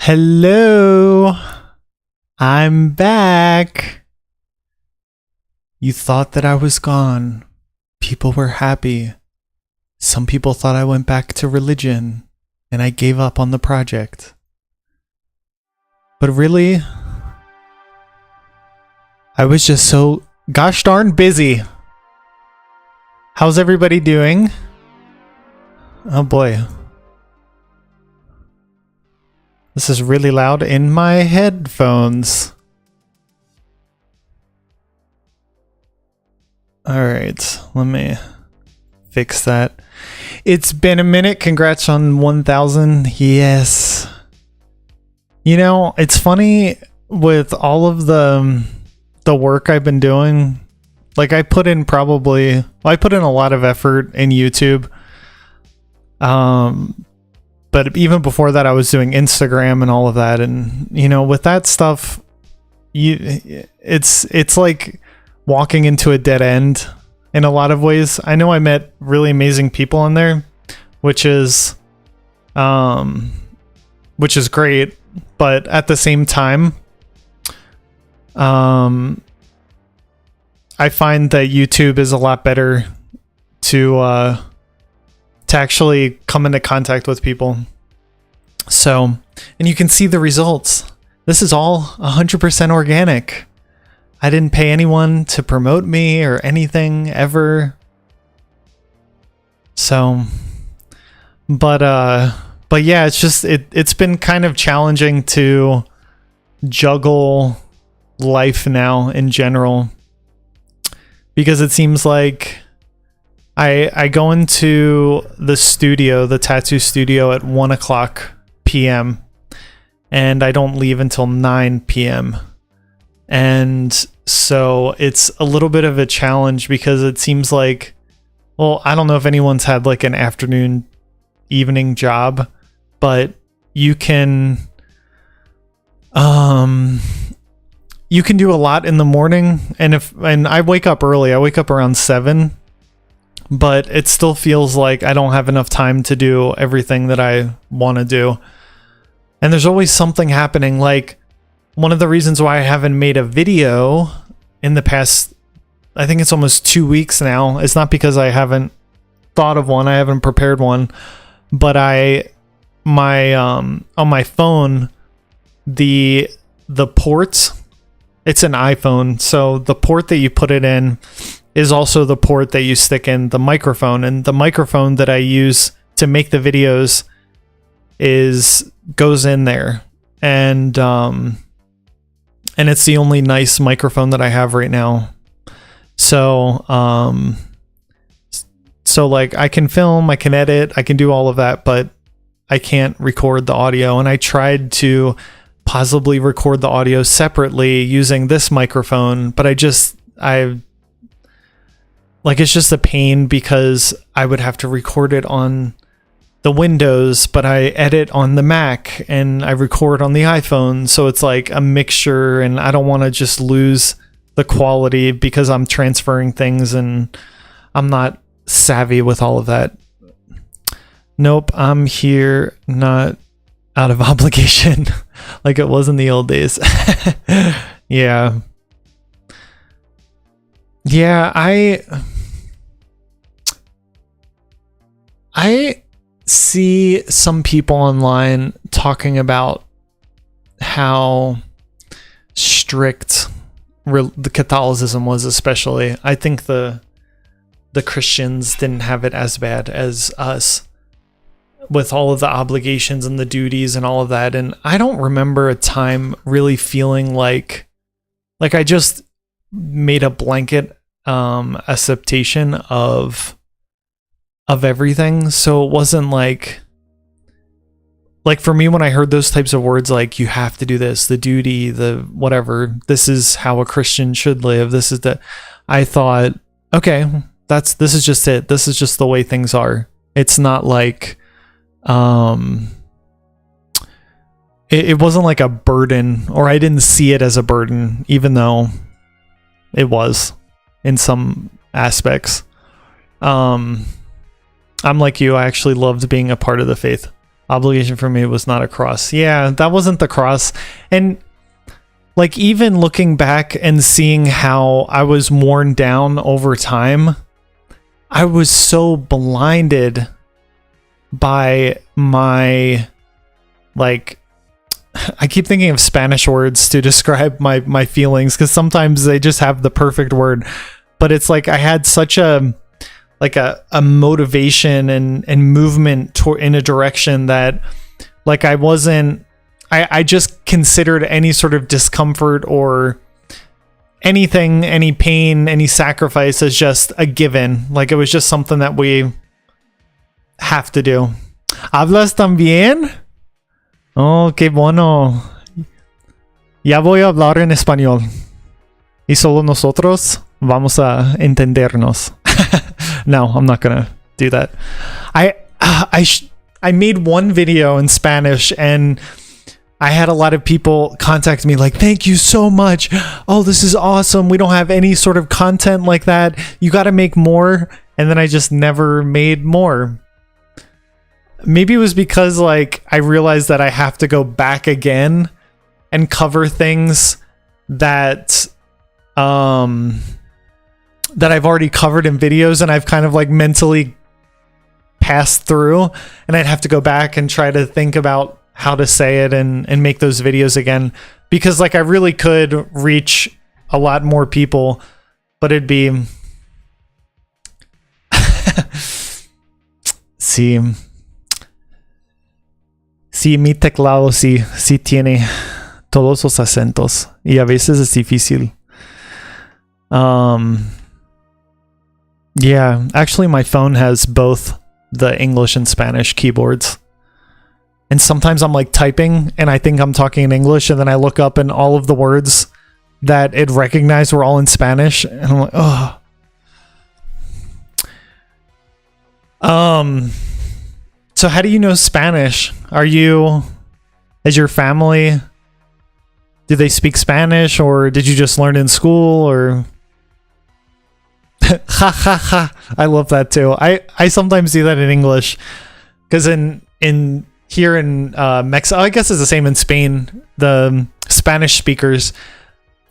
Hello, I'm back. You thought that I was gone. People were happy. Some people thought I went back to religion and I gave up on the project. But really, I was just so gosh darn busy. How's everybody doing? Oh boy. This is really loud in my headphones. Alright, let me fix that. It's been a minute. Congrats on 1,000. Yes. You know, it's funny with all of the work I've been doing. Like I put in a lot of effort in YouTube. But even before that, I was doing Instagram and all of that. And, you know, with that stuff, it's like walking into a dead end in a lot of ways. I know I met really amazing people in there, which is great. But at the same time, I find that YouTube is a lot better to actually come into contact with people. So, and you can see the results. This is all 100% organic. I didn't pay anyone to promote me or anything ever. So, but yeah, it's just, it's been kind of challenging to juggle life now in general, because it seems like I go into the studio, the tattoo studio, at 1 o'clock p.m. and I don't leave until 9 p.m. And so it's a little bit of a challenge, because it seems like, well, I don't know if anyone's had like an afternoon evening job, but you can do a lot in the morning. And I wake up early. I wake up around 7. But it still feels like I don't have enough time to do everything that I want to do. And there's always something happening. Like, one of the reasons why I haven't made a video in the past, I think it's almost 2 weeks now, is not because I haven't thought of one, I haven't prepared one, but on my phone, the ports, it's an iPhone, so the port that you put it in is also the port that you stick in the microphone, and the microphone that I use to make the videos goes in there, and it's the only nice microphone that I have right now. So like I can film, I can edit, I can do all of that, but I can't record the audio. And I tried to possibly record the audio separately using this microphone, but it's just a pain because I would have to record it on the Windows, but I edit on the Mac and I record on the iPhone. So it's like a mixture, and I don't want to just lose the quality because I'm transferring things and I'm not savvy with all of that. Nope, I'm here not out of obligation like it was in the old days. Yeah. Yeah, I see some people online talking about how strict the Catholicism was, especially. I think the Christians didn't have it as bad as us with all of the obligations and the duties and all of that. And I don't remember a time really feeling like I just made a blanket acceptation of everything. So it wasn't like for me, when I heard those types of words, like you have to do this, the duty, the whatever, this is how a Christian should live, this is I thought, okay, this is just it. This is just the way things are. It's not like, it wasn't like a burden, or I didn't see it as a burden, even though it was in some aspects. I'm like you. I actually loved being a part of the faith. Obligation for me was not a cross. Yeah, that wasn't the cross. And like, even looking back and seeing how I was worn down over time, I was so blinded by my, like, I keep thinking of Spanish words to describe my feelings, because sometimes they just have the perfect word. But it's like I had such a motivation and movement in a direction that, like, I just considered any sort of discomfort or anything, any pain, any sacrifice as just a given. Like, it was just something that we have to do. ¿Hablas también? Oh, qué bueno. Ya voy a hablar en español. Y solo nosotros vamos a entendernos. No, I'm not gonna do that. I made one video in Spanish, and I had a lot of people contact me like, thank you so much. Oh, this is awesome. We don't have any sort of content like that. You got to make more. And then I just never made more. Maybe it was because, like, I realized that I have to go back again and cover things that I've already covered in videos, and I've kind of like mentally passed through, and I'd have to go back and try to think about how to say it and make those videos again, because, like, I really could reach a lot more people, but it'd be sí, mi teclado sí tiene todos los acentos y a veces es difícil. Yeah, actually my phone has both the English and Spanish keyboards. And sometimes I'm like typing and I think I'm talking in English, and then I look up and all of the words that it recognized were all in Spanish, and I'm like, oh. So how do you know Spanish? Is your family, do they speak Spanish, or did you just learn in school, or? Ha ha ha. I love that too. I sometimes do that in English, because in here in Mexico, I guess it's the same in Spain, the Spanish speakers,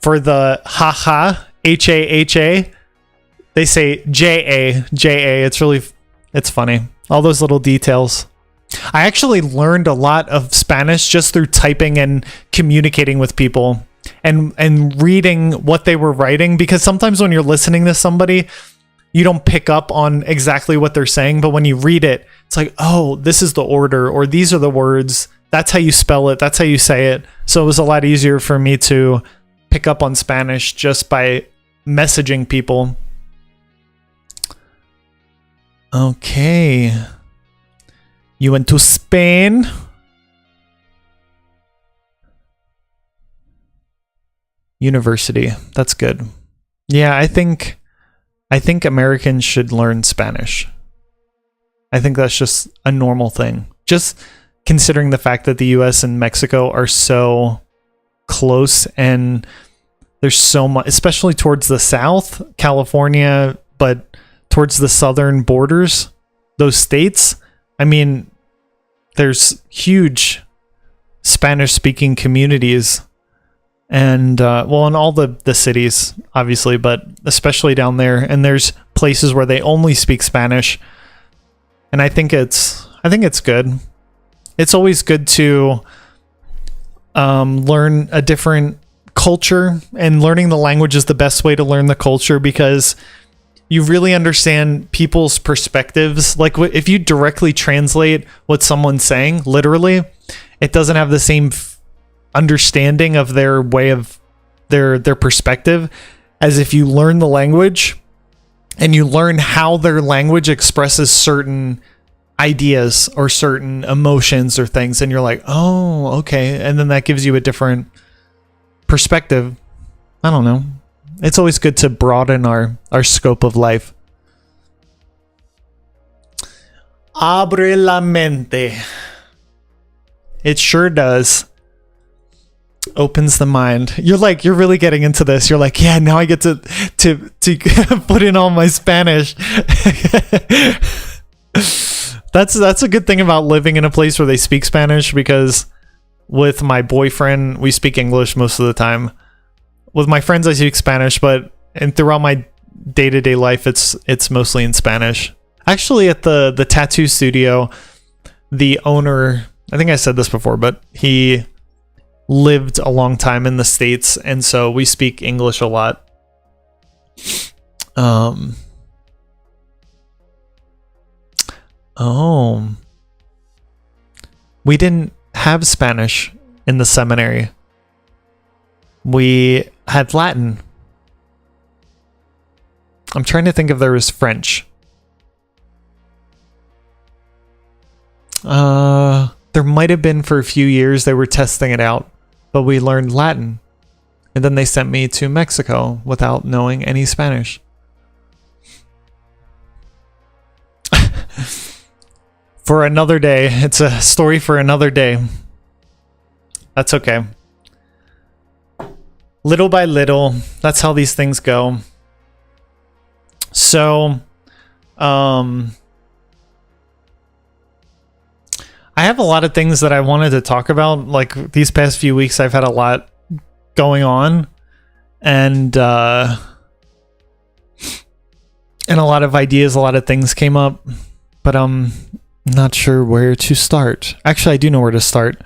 for the ha ha, H-A-H-A, they say J-A, J-A. It's funny. All those little details. I actually learned a lot of Spanish just through typing and communicating with people and reading what they were writing, because sometimes when you're listening to somebody, you don't pick up on exactly what they're saying, but when you read it, it's like, oh, this is the order, or these are the words, that's how you spell it, that's how you say it. So it was a lot easier for me to pick up on Spanish just by messaging people. Okay. You went to Spain. University. That's good. Yeah, I think Americans should learn Spanish. I think that's just a normal thing. Just considering the fact that the US and Mexico are so close, and there's so much, especially towards the south, California, but towards the southern borders, those states, I mean, there's huge Spanish speaking communities, and well, in all the cities, obviously, but especially down there, and there's places where they only speak Spanish, and I think it's good. It's always good to learn a different culture, and learning the language is the best way to learn the culture, because you really understand people's perspectives. Like if you directly translate what someone's saying, literally, it doesn't have the same understanding of their way of their perspective as if you learn the language and you learn how their language expresses certain ideas or certain emotions or things, and you're like, oh, okay, and then that gives you a different perspective. I don't know. It's always good to broaden our scope of life. Abre la mente. It sure does. Opens the mind. You're really getting into this. You're like, yeah, now I get to put in all my Spanish. That's a good thing about living in a place where they speak Spanish, because with my boyfriend, we speak English most of the time. With my friends, I speak Spanish, and throughout my day-to-day life, it's mostly in Spanish. Actually, at the tattoo studio, the owner, I think I said this before, but he lived a long time in the States, and so we speak English a lot. We didn't have Spanish in the seminary. We had Latin. I'm trying to think if there was French. There might have been for a few years. They were testing it out, but we learned Latin. And then they sent me to Mexico without knowing any Spanish. For another day. It's a story for another day. That's okay. Little by little, that's how these things go. So, I have a lot of things that I wanted to talk about. Like these past few weeks, I've had a lot going on, and a lot of ideas, a lot of things came up, but I'm not sure where to start. Actually, I do know where to start.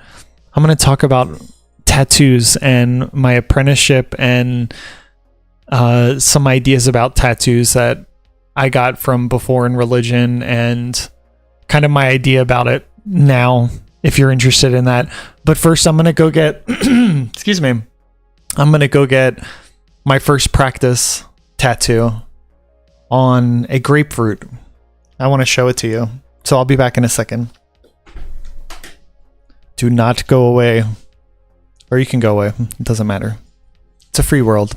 I'm going to talk about tattoos and my apprenticeship, and some ideas about tattoos that I got from before in religion, and kind of my idea about it now, if you're interested in that. But first, I'm going to go get excuse me. I'm going to go get my first practice tattoo on a grapefruit. I want to show it to you. So I'll be back in a second. Do not go away. Or you can go away. It doesn't matter. It's a free world.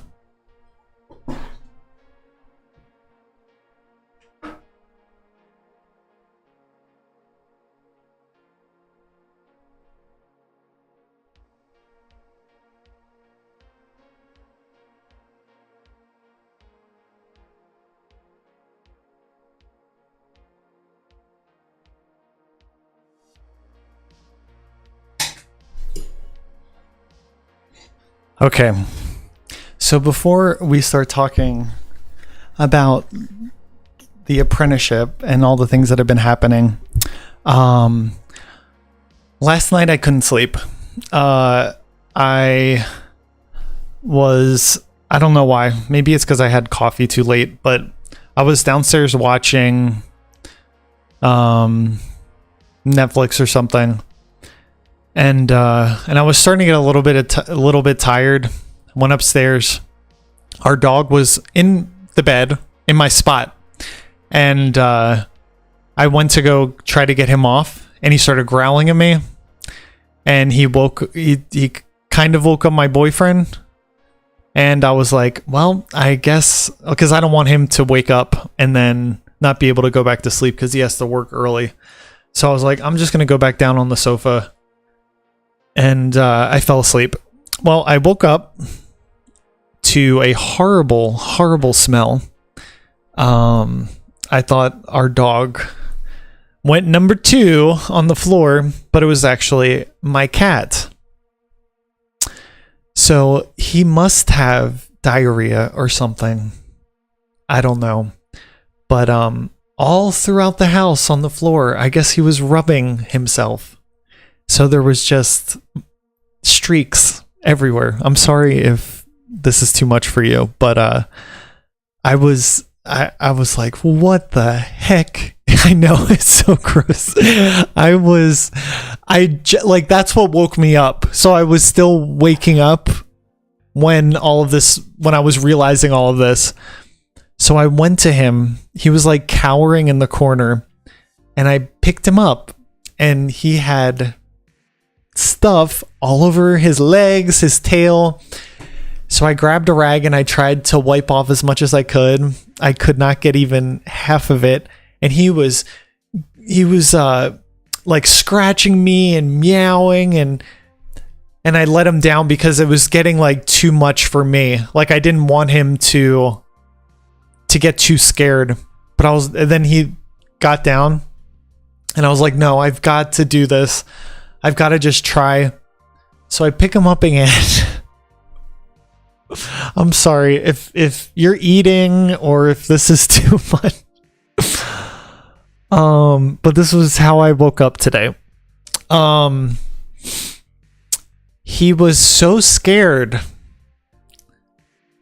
Okay, so before we start talking about the apprenticeship and all the things that have been happening, last night I couldn't sleep. I don't know why. Maybe it's because I had coffee too late, but I was downstairs watching Netflix or something. And I was starting to get a little bit tired. Went upstairs. Our dog was in the bed in my spot, and I went to go try to get him off, and he started growling at me, and he kind of woke up my boyfriend. And I was like, well, I guess, because I don't want him to wake up and then not be able to go back to sleep because he has to work early. So I was like, I'm just going to go back down on the sofa. And I fell asleep. Well, I woke up to a horrible, horrible smell. I thought our dog went number 2 on the floor, but it was actually my cat. So he must have diarrhea or something. I don't know. But all throughout the house on the floor, I guess he was rubbing himself. So there was just streaks everywhere. I'm sorry if this is too much for you, but I was like, what the heck? I know, it's so gross. Like, that's what woke me up. So I was still waking up when I was realizing all of this. So I went to him. He was like cowering in the corner, and I picked him up, and he had stuff all over his legs, his tail. So I grabbed a rag and I tried to wipe off as much as I could. I could not get even half of it. And he was like scratching me and meowing, and I let him down because it was getting like too much for me. Like, I didn't want him to get too scared. But then he got down, and I was like, no, I've got to do this. I've got to just try. So I pick him up again. I'm sorry if you're eating or if this is too much. But this was how I woke up today. He was so scared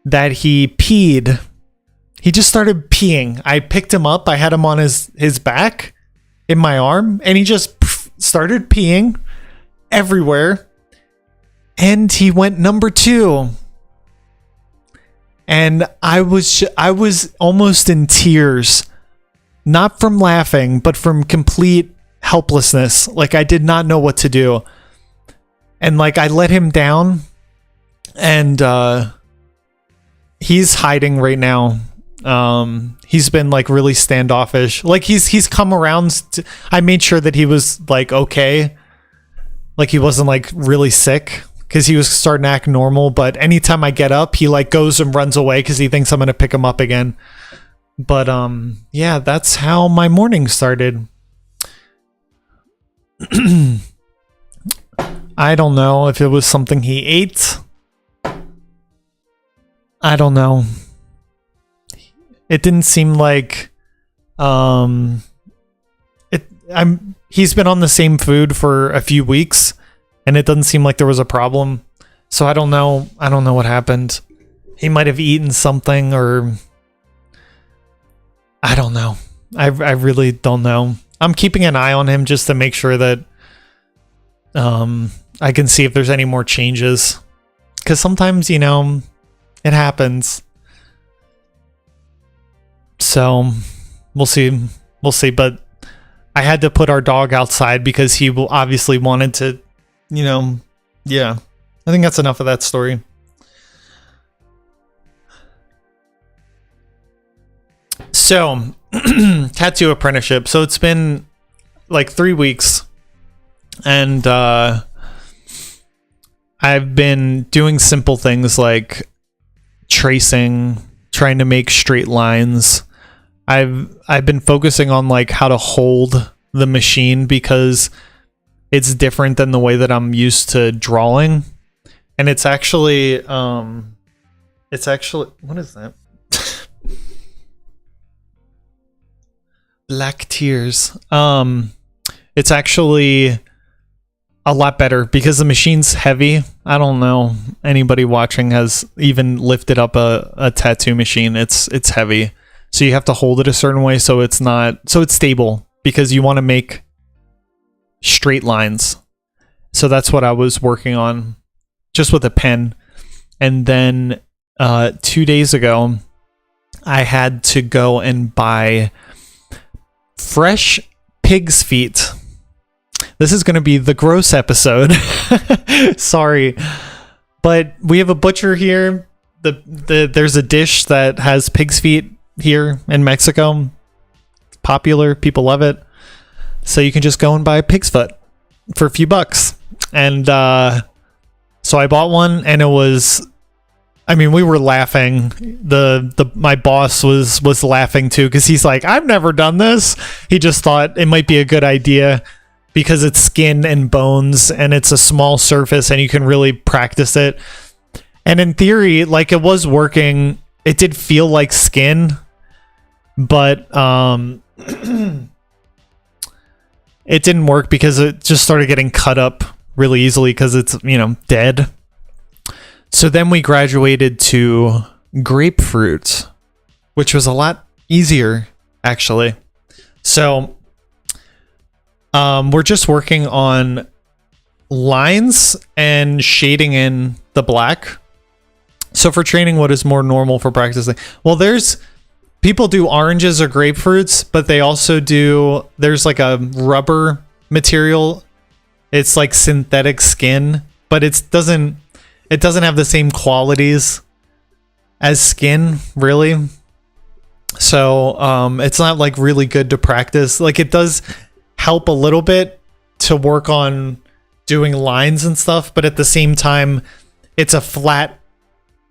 that he peed. He just started peeing. I picked him up. I had him on his back in my arm, and he just started peeing everywhere. And he went number 2. And I was almost in tears. Not from laughing, but from complete helplessness. Like, I did not know what to do. And like, I let him down, and he's hiding right now. He's been like really standoffish. Like, he's come around. I made sure that he was like okay. Like, he wasn't like really sick, because he was starting to act normal. But anytime I get up, he like goes and runs away because he thinks I'm going to pick him up again. But yeah, that's how my morning started. I don't know if it was something he ate. I don't know. It didn't seem like he's been on the same food for a few weeks, and it doesn't seem like there was a problem. So I don't know what happened. He might have eaten something, or I don't know. I really don't know. I'm keeping an eye on him just to make sure that I can see if there's any more changes. Because sometimes, it happens. So we'll see. But I had to put our dog outside because he obviously wanted to, yeah. I think that's enough of that story. So, tattoo apprenticeship. So it's been like 3 weeks, and I've been doing simple things like tracing, trying to make straight lines. I've been focusing on like how to hold the machine, because it's different than the way that I'm used to drawing. And it's actually what is that? Black tears. It's actually a lot better because the machine's heavy. I don't know anybody watching has even lifted up a tattoo machine. It's heavy. So you have to hold it a certain way so it's stable, because you want to make straight lines. So that's what I was working on, just with a pen. And then 2 days ago, I had to go and buy fresh pig's feet. This is going to be the gross episode. Sorry. But we have a butcher here. There's a dish that has pig's feet here in Mexico. It's popular. People love it. So you can just go and buy a pig's foot for a few bucks. And so I bought one, and it was, I mean, we were laughing. My boss was laughing too, because he's like, I've never done this. He just thought it might be a good idea because it's skin and bones and it's a small surface and you can really practice it. And in theory, like, it was working. It did feel like skin, but it didn't work because it just started getting cut up really easily because it's, dead. So then we graduated to grapefruit, which was a lot easier, actually. So we're just working on lines and shading in the black. So for training, what is more normal for practicing? Well, people do oranges or grapefruits, but they also there's like a rubber material. It's like synthetic skin, but it doesn't have the same qualities as skin, really. So it's not like really good to practice. Like, it does help a little bit to work on doing lines and stuff, but at the same time, it's a flat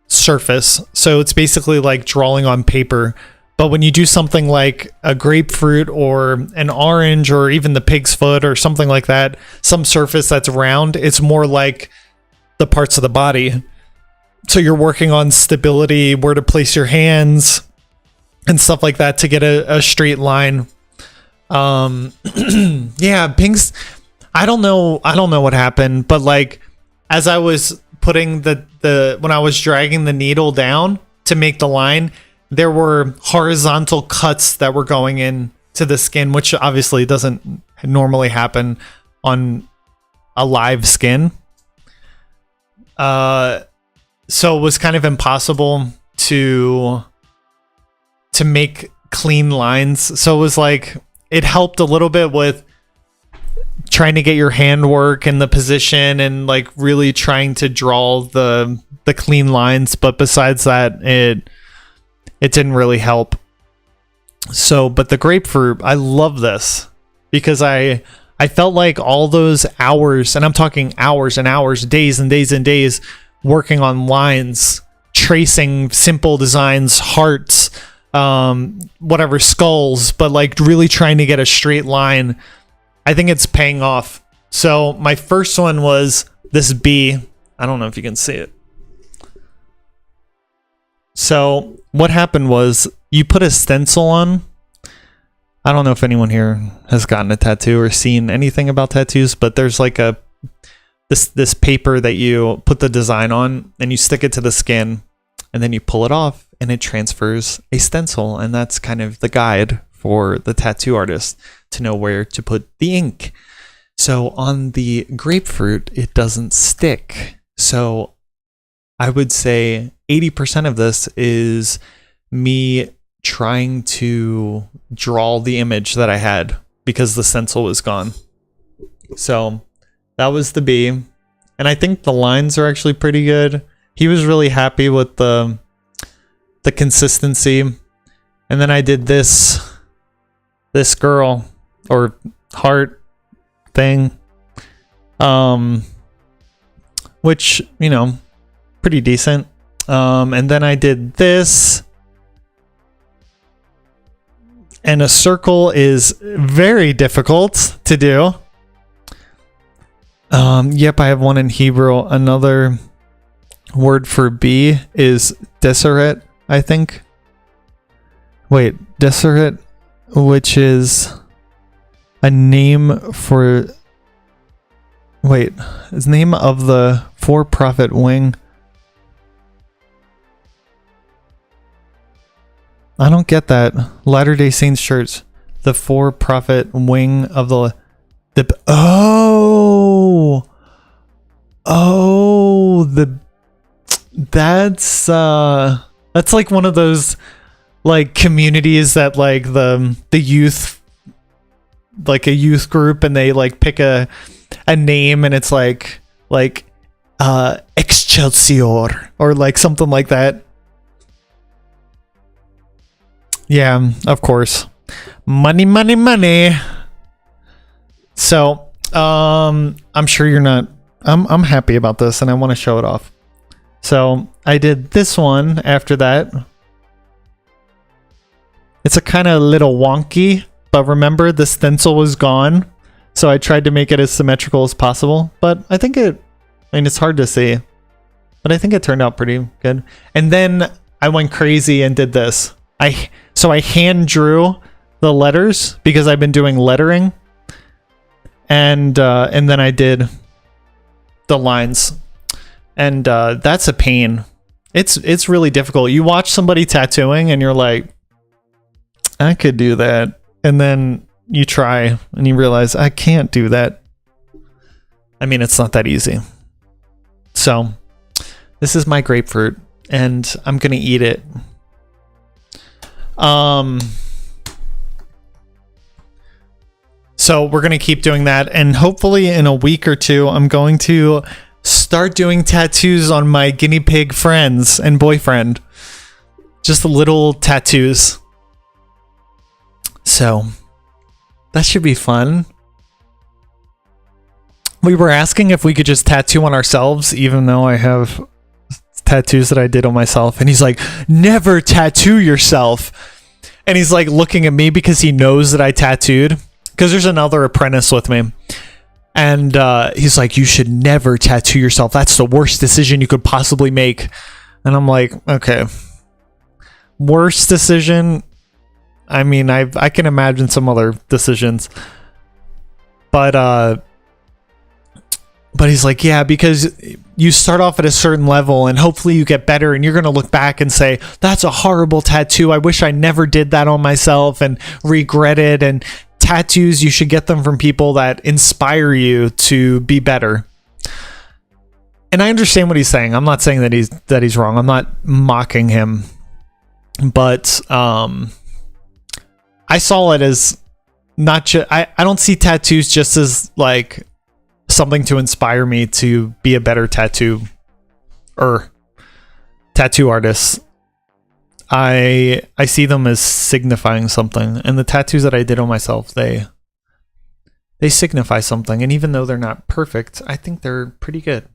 surface. So it's basically like drawing on paper. But when you do something like a grapefruit or an orange or even the pig's foot or something like that, some surface that's round, it's more like the parts of the body. So you're working on stability, where to place your hands and stuff like that to get a straight line. Yeah, Pink's, I don't know what happened, but like, as I was putting when I was dragging the needle down to make the line, there were horizontal cuts that were going in to the skin, which obviously doesn't normally happen on a live skin. So it was kind of impossible to make clean lines. So it was like, it helped a little bit with trying to get your handwork and the position and like really trying to draw the clean lines. But besides that, it didn't really help. So, but the grapefruit, I love this because I felt like all those hours, and I'm talking hours and hours, days and days and days, working on lines, tracing simple designs, hearts, whatever, skulls, but like really trying to get a straight line. I think it's paying off. So my first one was this bee. I don't know if you can see it. So what happened was you put a stencil on. I don't know if anyone here has gotten a tattoo or seen anything about tattoos, but there's like this paper that you put the design on and you stick it to the skin and then you pull it off and it transfers a stencil. And that's kind of the guide for the tattoo artist to know where to put the ink. So on the grapefruit, it doesn't stick. So I would say 80% of this is me trying to draw the image that I had because the stencil was gone. So that was the bee. And I think the lines are actually pretty good. He was really happy with the consistency. And then I did this girl or heart thing, which, pretty decent. And then I did this, and a circle is very difficult to do. Yep, I have one in Hebrew. Another word for bee is deseret, I think. Wait, deseret, which is a name for... Wait, is name of the for-profit wing. I don't get that. Latter-day Saints Church. The for-profit wing of the that's like one of those like communities that like the youth like a youth group and they like pick a name and it's like Excelsior or like something like that. Yeah, of course. Money, money, money. So, I'm sure you're not. I'm happy about this and I want to show it off. So I did this one after that. It's a kind of little wonky, but remember the stencil was gone. So I tried to make it as symmetrical as possible, but I mean, it's hard to see, but I think it turned out pretty good. And then I went crazy and did this. So I hand drew the letters because I've been doing lettering. And then I did the lines, and that's a pain. It's really difficult. You watch somebody tattooing and you're like, I could do that, and then you try and you realize I can't do that. I mean, it's not that easy. So this is my grapefruit and I'm gonna eat it. So we're going to keep doing that. And hopefully in a week or two, I'm going to start doing tattoos on my guinea pig friends and boyfriend. Just little tattoos. So that should be fun. We were asking if we could just tattoo on ourselves, even though I have tattoos that I did on myself. And he's like, never tattoo yourself. And he's like looking at me because he knows that I tattooed. Because there's another apprentice with me. And he's like, you should never tattoo yourself. That's the worst decision you could possibly make. And I'm like, okay. Worst decision? I mean, I can imagine some other decisions. But he's like, yeah, because you start off at a certain level and hopefully you get better and you're going to look back and say, that's a horrible tattoo. I wish I never did that on myself and regret it. And tattoos, you should get them from people that inspire you to be better. And I understand what he's saying. I'm not saying that he's wrong. I'm not mocking him. But I saw it as not just I don't see tattoos just as like something to inspire me to be a better tattoo artist. I see them as signifying something, and the tattoos that I did on myself, they signify something, and even though they're not perfect, I think they're pretty good.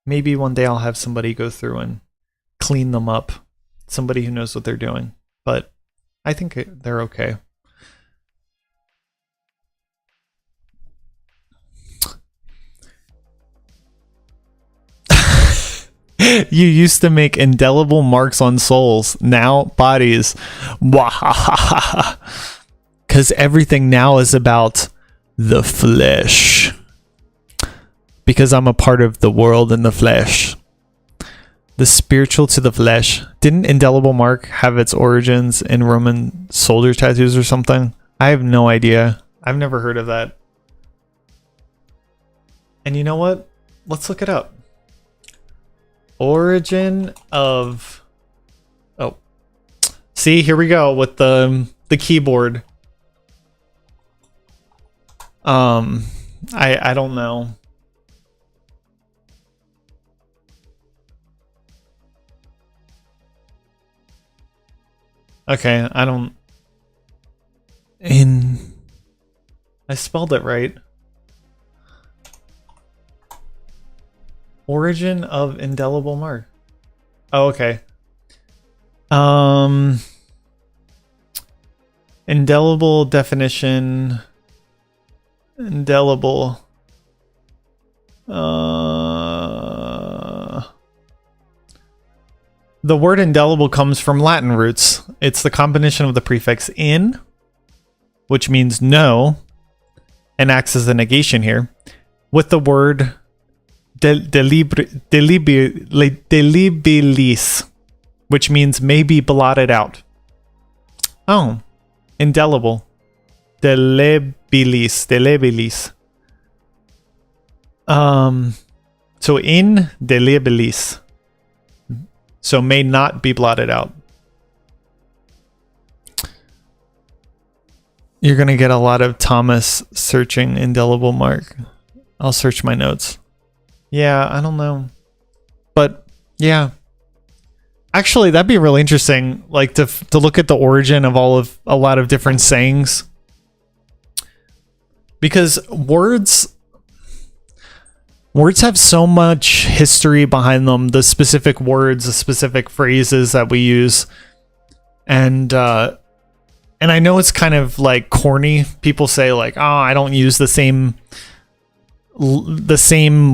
Maybe one day I'll have somebody go through and clean them up, somebody who knows what they're doing, but I think they're okay. You used to make indelible marks on souls, now bodies. Wahahaha. Because everything now is about the flesh. Because I'm a part of the world and the flesh. The spiritual to the flesh. Didn't indelible mark have its origins in Roman soldier tattoos or something? I have no idea. I've never heard of that. And you know what? Let's look it up. Origin of... Oh. See, here we go with the keyboard. I don't know. Okay, I don't... I spelled it right. Origin of indelible mark. Oh, okay. Indelible definition. Indelible. The word indelible comes from Latin roots. It's the combination of the prefix in, which means no, and acts as a negation here, with the word delibilis, which means may be blotted out. Oh, indelible. Delebilis. So indelibilis. So may not be blotted out. You're going to get a lot of Thomas searching indelible mark. I'll search my notes. Yeah, I don't know. But yeah. Actually, that'd be really interesting, like to look at the origin of a lot of different sayings. Because words have so much history behind them, the specific words, the specific phrases that we use. And I know it's kind of like corny. People say like, "Oh, I don't use the same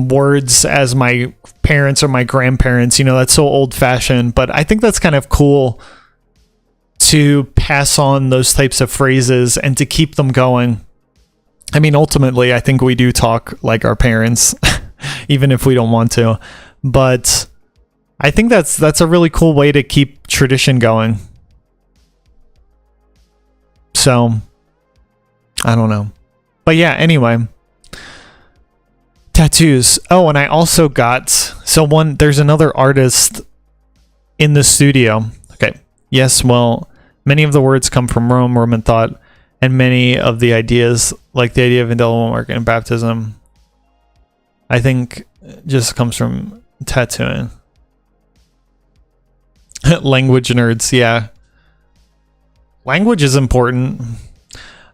words as my parents or my grandparents." You know, that's so old-fashioned. But I think that's kind of cool to pass on those types of phrases and to keep them going. I mean, ultimately, I think we do talk like our parents, even if we don't want to. But I think that's a really cool way to keep tradition going. So, I don't know. But yeah, anyway. Tattoos. Oh, and I also got... there's another artist in the studio. Okay. Yes, well, many of the words come from Roman thought, and many of the ideas, like the idea of indelible mark and baptism, I think just comes from tattooing. Language nerds, yeah. Language is important.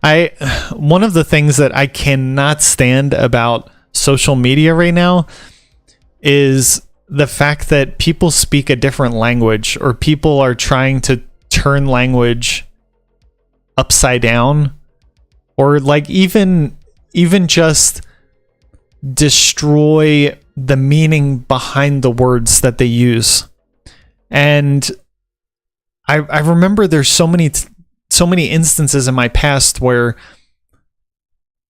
One of the things that I cannot stand about social media right now is the fact that people speak a different language, or people are trying to turn language upside down, or like even just destroy the meaning behind the words that they use. And I remember there's so many instances in my past where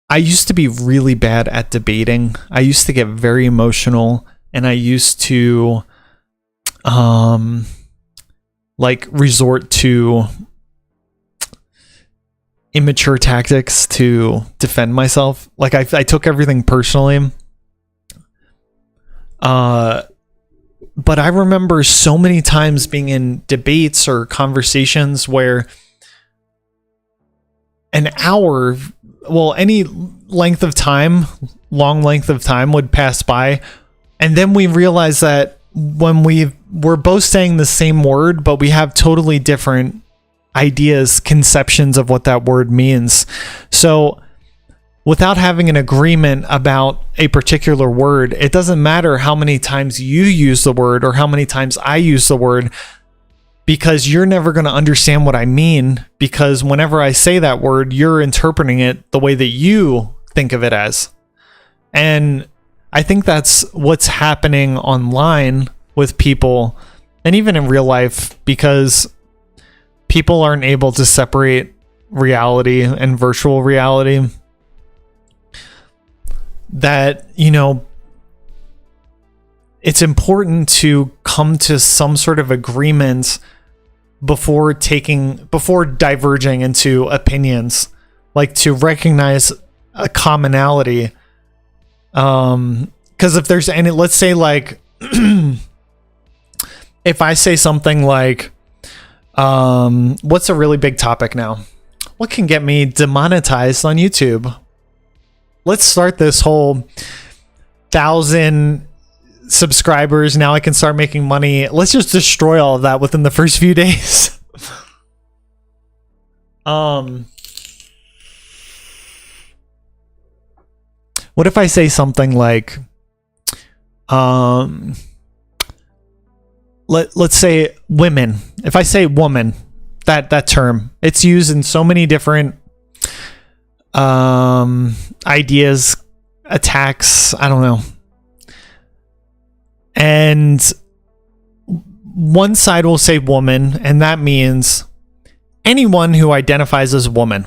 I used to be really bad at debating. I used to get very emotional, and I used to like resort to immature tactics to defend myself. Like I took everything personally. But I remember so many times being in debates or conversations where an hour, well, any length of time, long length of time would pass by. And then we realize that when we're both saying the same word, but we have totally different ideas, conceptions of what that word means. So without having an agreement about a particular word, it doesn't matter how many times you use the word or how many times I use the word, because you're never going to understand what I mean, because whenever I say that word, you're interpreting it the way that you think of it as. And I think that's what's happening online with people, and even in real life, because people aren't able to separate reality and virtual reality. That, you know, it's important to come to some sort of agreement before diverging into opinions, like to recognize a commonality. Because if there's any, let's say like, if I say something like, what's a really big topic now? What can get me demonetized on YouTube? Let's start this whole 1,000 subscribers. Now I can start making money. Let's just destroy all of that within the first few days. What if I say something like, let's say women. If I say woman, that term, it's used in so many different ideas, attacks, I don't know. And one side will say woman, and that means anyone who identifies as woman.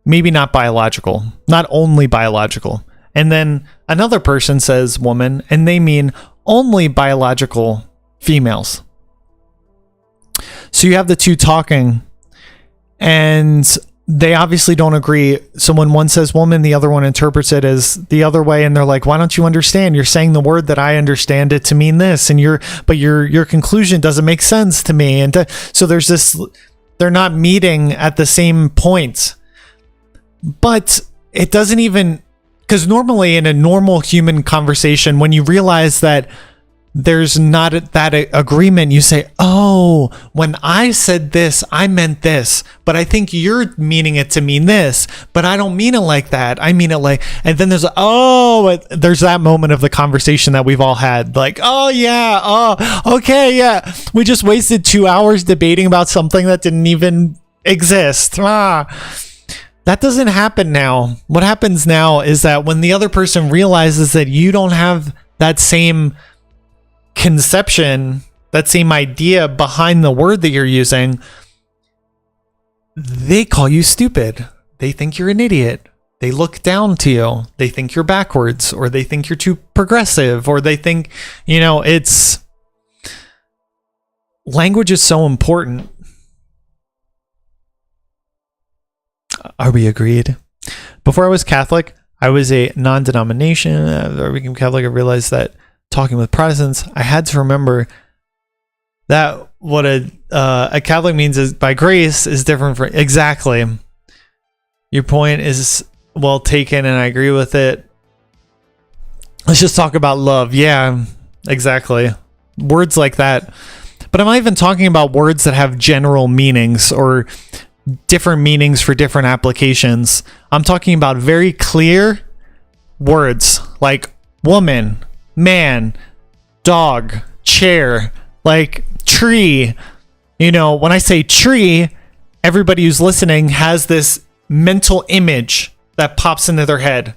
Maybe not biological, not only biological. And then another person says woman, and they mean only biological females. So you have the two talking, and they obviously don't agree. So when one says woman, the other one interprets it as the other way, and they're like, why don't you understand? You're saying the word that I understand it to mean this, and your conclusion doesn't make sense to me. And so there's They're not meeting at the same point. But it doesn't even, because normally in a normal human conversation, when you realize that there's not that agreement, you say, oh, when I said this, I meant this, but I think you're meaning it to mean this, but I don't mean it like that. I mean it like, and then there's that moment of the conversation that we've all had, like, oh yeah, oh, okay, yeah. We just wasted 2 hours debating about something that didn't even exist. That doesn't happen now. What happens now is that when the other person realizes that you don't have that same conception, that same idea behind the word that you're using, they call you stupid. They think you're an idiot. They look down to you. They think you're backwards, or they think you're too progressive, or they think, it's, language is so important. Are we agreed? Before I was Catholic, I was a non-denomination. After I became Catholic, I realized that talking with Protestants, I had to remember that what a Catholic means is by grace is different from, exactly. Your point is well taken, and I agree with it. Let's just talk about love. Yeah, exactly. Words like that. But I'm not even talking about words that have general meanings or different meanings for different applications. I'm talking about very clear words like woman, man, dog, chair, like tree. When I say tree, everybody who's listening has this mental image that pops into their head,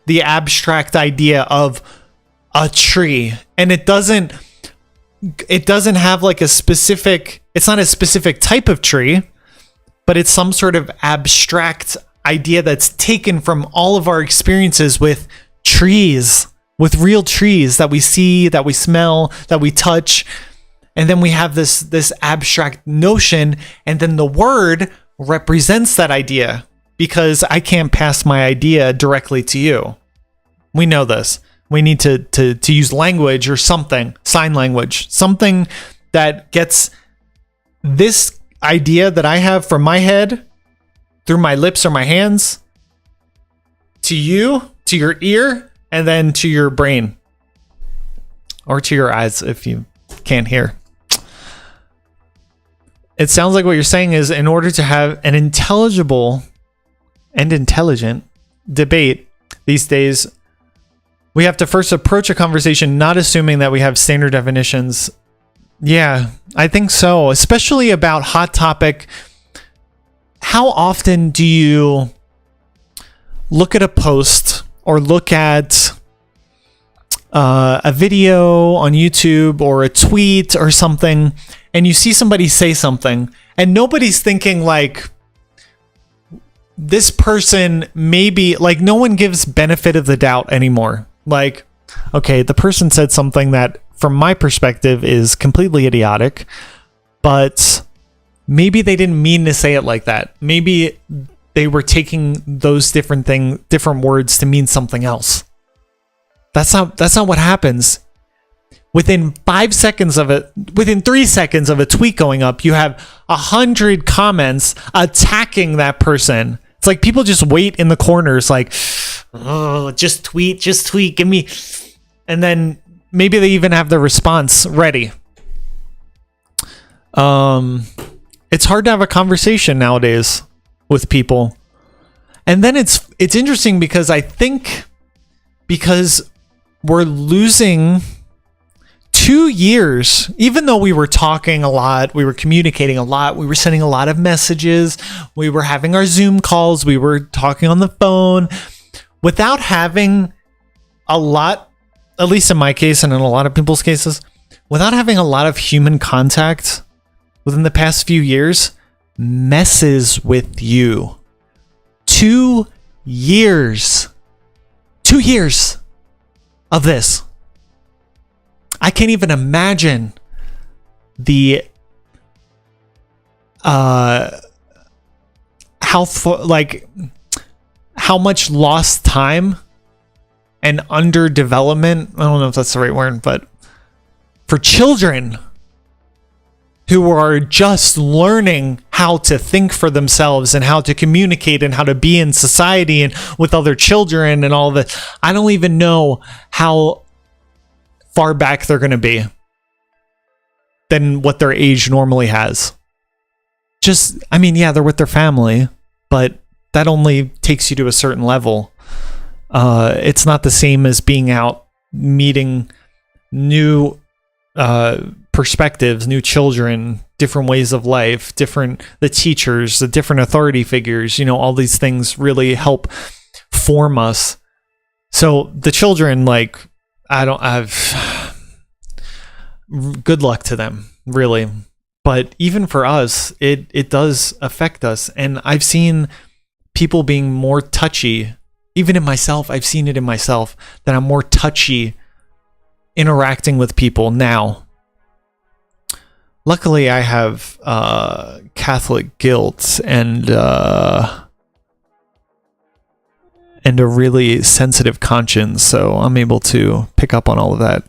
the abstract idea of a tree. And it doesn't have like a specific, it's not a specific type of tree, but it's some sort of abstract idea that's taken from all of our experiences with trees, with real trees that we see, that we smell, that we touch. And then we have this abstract notion, and then the word represents that idea, because I can't pass my idea directly to you. We know this. We need to use language or something, sign language, something that gets this idea that I have from my head through my lips or my hands to you, to your ear, and then to your brain, or to your eyes if you can't hear. It sounds like what you're saying is, in order to have an intelligible and intelligent debate these days, we have to first approach a conversation not assuming that we have standard definitions. Yeah, I think so, especially about hot topic. How often do you look at a post or look at a video on YouTube or a tweet or something, and you see somebody say something, and nobody's thinking like, this person maybe, like, no one gives benefit of the doubt anymore. Like, okay, the person said something that from my perspective is completely idiotic, but maybe they didn't mean to say it like that. Maybe they were taking those different words to mean something else. That's not what happens. Within 5 seconds of it, within 3 seconds of a tweet going up, you have 100 comments attacking that person. It's like people just wait in the corners, like, oh, just tweet, give me. And then maybe they even have the response ready. It's hard to have a conversation nowadays with people. And then it's interesting because I think because we're losing 2 years, even though we were talking a lot, we were communicating a lot, we were sending a lot of messages, we were having our Zoom calls, we were talking on the phone, without having a lot, at least in my case and in a lot of people's cases, without having a lot of human contact within the past few years, messes with you. 2 years. 2 years of this. I can't even imagine the how much lost time and underdevelopment, I don't know if that's the right word, but for children who are just learning how to think for themselves and how to communicate and how to be in society and with other children and all that. I don't even know how far back they're going to be than what their age normally has. Just, I mean, yeah, they're with their family, but that only takes you to a certain level. It's not the same as being out meeting new perspectives, new children, different ways of life, the teachers, the different authority figures, all these things really help form us. So the children, like, good luck to them, really. But even for us, it does affect us. And I've seen people being more touchy. Even in myself, I've seen it in myself that I'm more touchy interacting with people now. Luckily, I have Catholic guilt and a really sensitive conscience, so I'm able to pick up on all of that.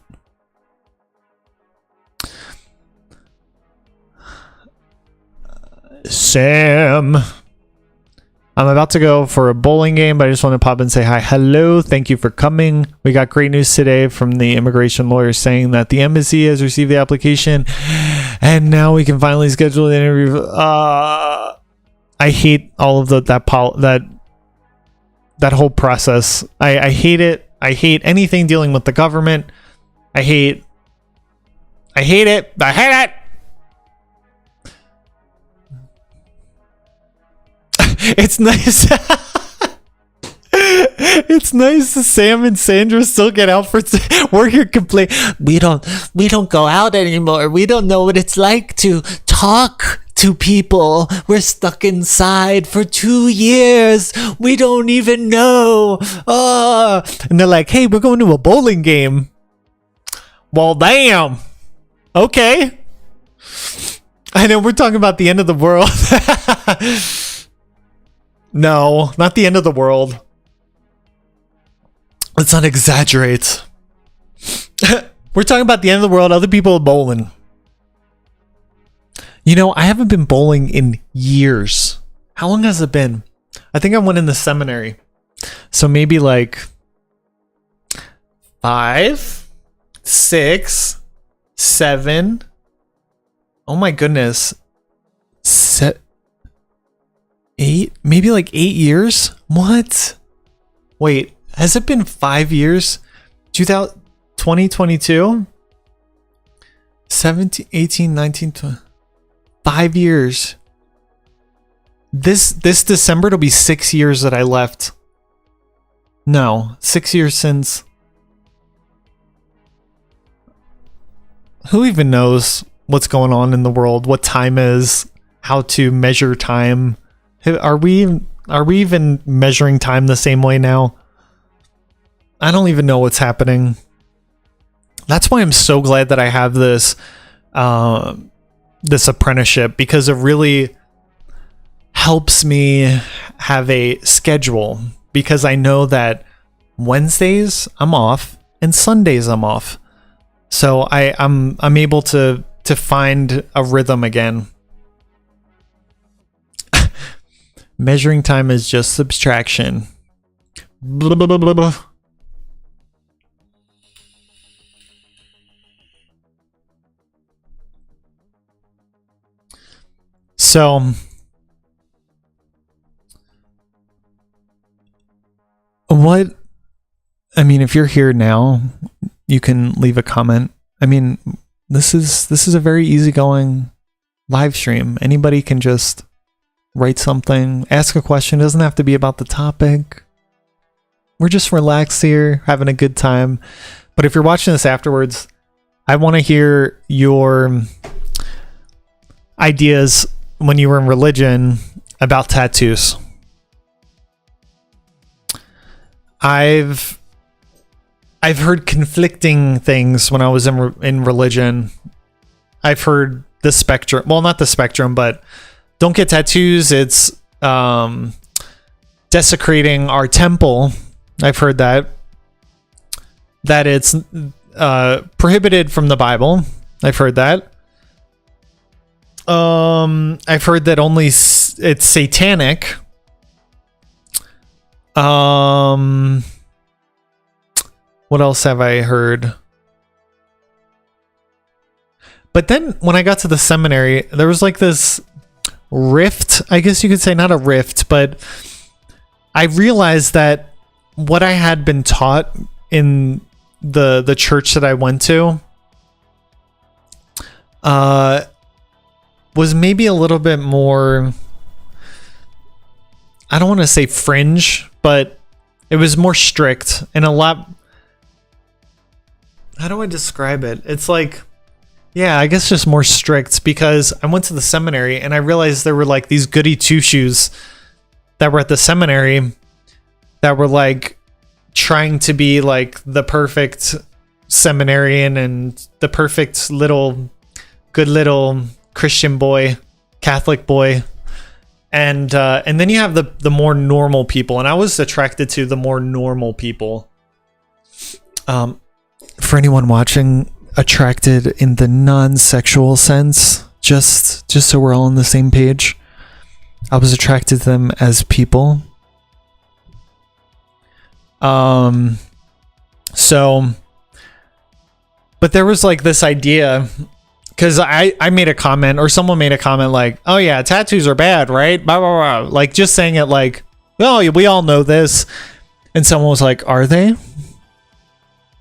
Sam, I'm about to go for a bowling game, but I just want to pop and say hi. Hello, thank you for coming. We got great news today from the immigration lawyer saying that the embassy has received the application, and now we can finally schedule the interview. I hate all of that whole process. I hate it. I hate anything dealing with the government. I hate it. I hate it. It's nice. It's nice that Sam and Sandra still get out for. We're here complaining. We don't go out anymore. We don't know what it's like to talk to people. We're stuck inside for 2 years. We don't even know. And they're like, "Hey, we're going to a bowling game." Well, damn. Okay. I know we're talking about the end of the world. No, not the end of the world. Let's not exaggerate. We're talking about the end of the world. Other people are bowling. I haven't been bowling in years. How long has it been? I think I went in the seminary. So maybe like 5, 6, 7. Oh my goodness. 8, maybe like 8 years. What? Wait, has it been 5 years? 2022, 17, 18, 19, 20, 5 years. This December it'll be 6 years that I left. No, 6 years since. Who even knows what's going on in the world? What time is? How to measure time? Are we even measuring time the same way now? I don't even know what's happening. That's why I'm so glad that I have this apprenticeship, because it really helps me have a schedule, because I know that Wednesdays I'm off and Sundays I'm off. So I'm able to find a rhythm again. Measuring time is just subtraction. Blah, blah, blah, blah, blah. So, if you're here now, you can leave a comment. This is a very easygoing live stream. Anybody can just write something, ask a question. It doesn't have to be about the topic. We're just relaxed here, having a good time. But if you're watching this afterwards, I want to hear your ideas when you were in religion about tattoos. I've heard conflicting things when I was in religion. I've heard the spectrum. Well, not the spectrum, but don't get tattoos. It's desecrating our temple. I've heard that it's prohibited from the Bible. I've heard that. I've heard that it's satanic. What else have I heard? But then when I got to the seminary, there was like this rift, I guess you could say, not a rift, but I realized that what I had been taught in the church that I went to was maybe a little bit more, I don't want to say fringe, but it was more strict and a lot, how do I describe it? It's like, yeah, I guess just more strict, because I went to the seminary and I realized there were like these goody two-shoes that were at the seminary that were like trying to be like the perfect seminarian and the perfect good little Christian boy, Catholic boy. And then you have the more normal people, and I was attracted to the more normal people. For anyone watching, attracted in the non-sexual sense, just so we're all on the same page, I was attracted to them as people. So, but there was like this idea, because I made a comment, or someone made a comment like, oh yeah, tattoos are bad, right? Blah, blah, blah. Like just saying it like, oh, we all know this. And someone was like, are they?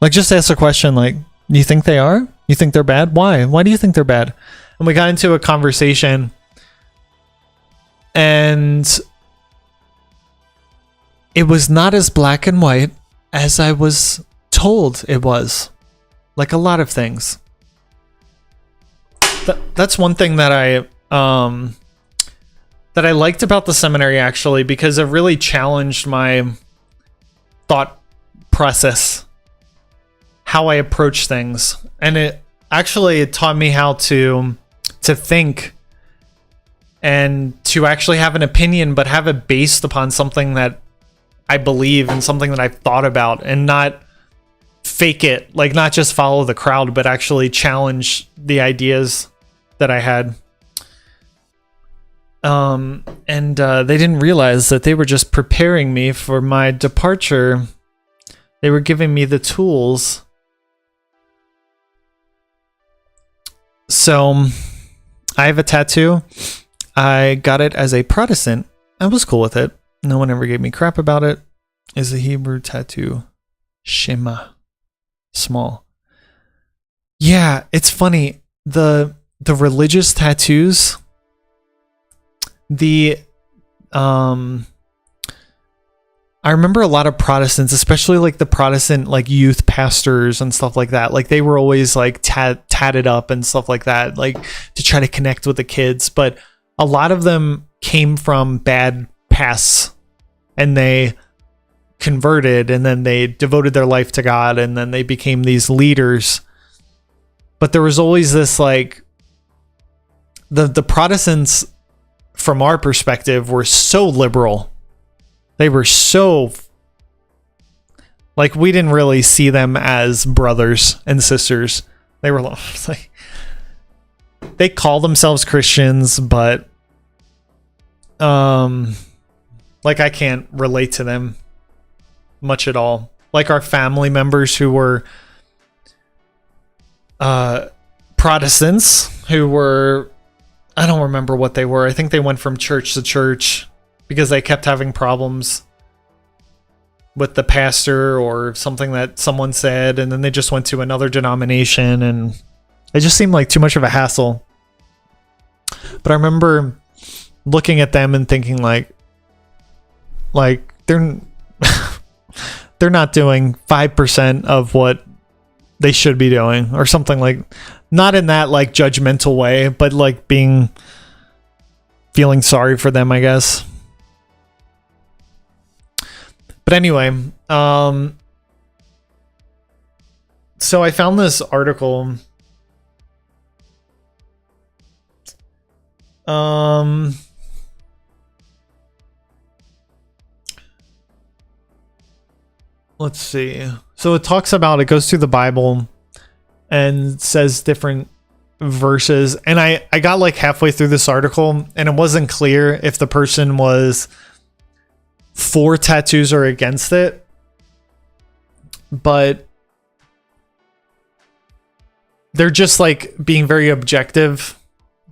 Like just ask a question like, you think they are? You think they're bad? Why? Why do you think they're bad? And we got into a conversation, and it was not as black and white as I was told it was. Like a lot of things. That's one thing that I liked about the seminary, actually, because it really challenged my thought process, how I approach things. And it taught me how to think and to actually have an opinion, but have it based upon something that I believe and something that I've thought about, and not fake it, like not just follow the crowd, but actually challenge the ideas that I had. They didn't realize that they were just preparing me for my departure. They were giving me the tools. So I have a tattoo. I got it as a Protestant. I was cool with it. No one ever gave me crap about it. It's a Hebrew tattoo. Shema. Small. Yeah, it's funny. The religious tattoos, I remember a lot of Protestants, especially like the Protestant like youth pastors and stuff like that. Like they were always like tatted up and stuff like that, like to try to connect with the kids. But a lot of them came from bad pasts, and they converted, and then they devoted their life to God, and then they became these leaders. But there was always this like, the Protestants from our perspective were so liberal. They were so, like, we didn't really see them as brothers and sisters. They were like, they call themselves Christians, but like I can't relate to them much at all. Like our family members who were Protestants, who were, I don't remember what they were. I think they went from church to church because they kept having problems with the pastor or something that someone said, and then they just went to another denomination, and it just seemed like too much of a hassle. But I remember looking at them and thinking like they're they're not doing 5% of what they should be doing, or something, like not in that like judgmental way, but like feeling sorry for them, I guess. But anyway, so I found this article. Let's see. So it talks about, it goes through the Bible and says different verses, and I got like halfway through this article and it wasn't clear if the person was for tattoos or against it, but they're just like being very objective.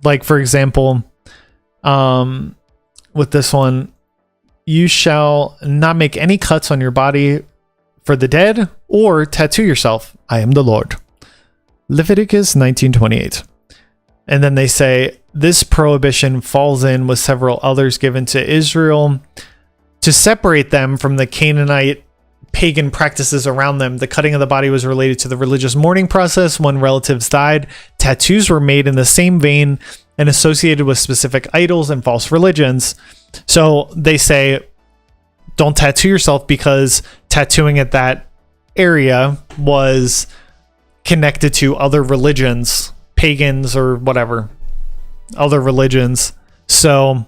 Like, for example, with this one, you shall not make any cuts on your body for the dead or tattoo yourself. I am the Lord. Leviticus 19:28. And then they say this prohibition falls in with several others given to Israel to separate them from the Canaanite pagan practices around them. The cutting of the body was related to the religious mourning process when relatives died. Tattoos were made in the same vein and associated with specific idols and false religions. So they say, don't tattoo yourself because tattooing at that area was connected to other religions, pagans or whatever, other religions. So,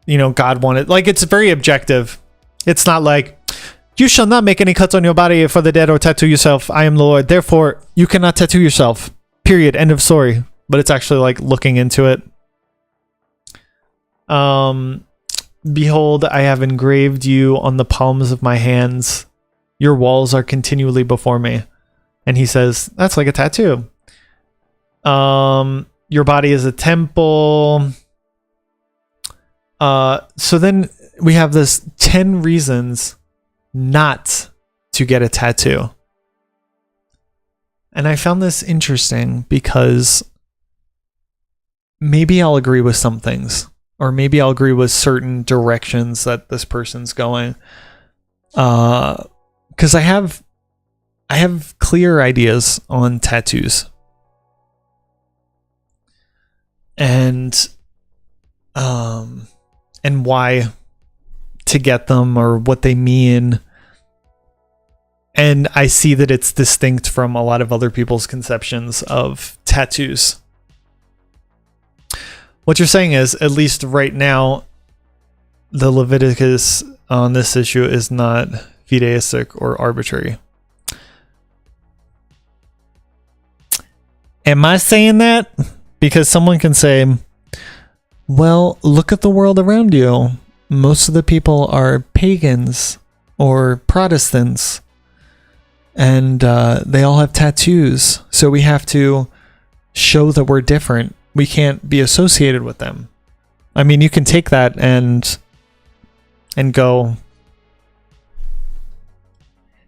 God wanted, like, it's very objective. It's not like, you shall not make any cuts on your body for the dead or tattoo yourself. I am the Lord. Therefore, you cannot tattoo yourself. Period. End of story. But it's actually like looking into it. Behold, I have engraved you on the palms of my hands. Your walls are continually before me. And he says, that's like a tattoo. Your body is a temple. So then we have this 10 reasons not to get a tattoo. And I found this interesting because maybe I'll agree with some things, or maybe I'll agree with certain directions that this person's going. Because I have clear ideas on tattoos. And why to get them or what they mean. And I see that it's distinct from a lot of other people's conceptions of tattoos. What you're saying is, at least right now, the Leviticus on this issue is not fideistic or arbitrary. Am I saying that? Because someone can say, well, look at the world around you. Most of the people are pagans or Protestants, and they all have tattoos. So we have to show that we're different. We can't be associated with them. I mean, you can take that and go,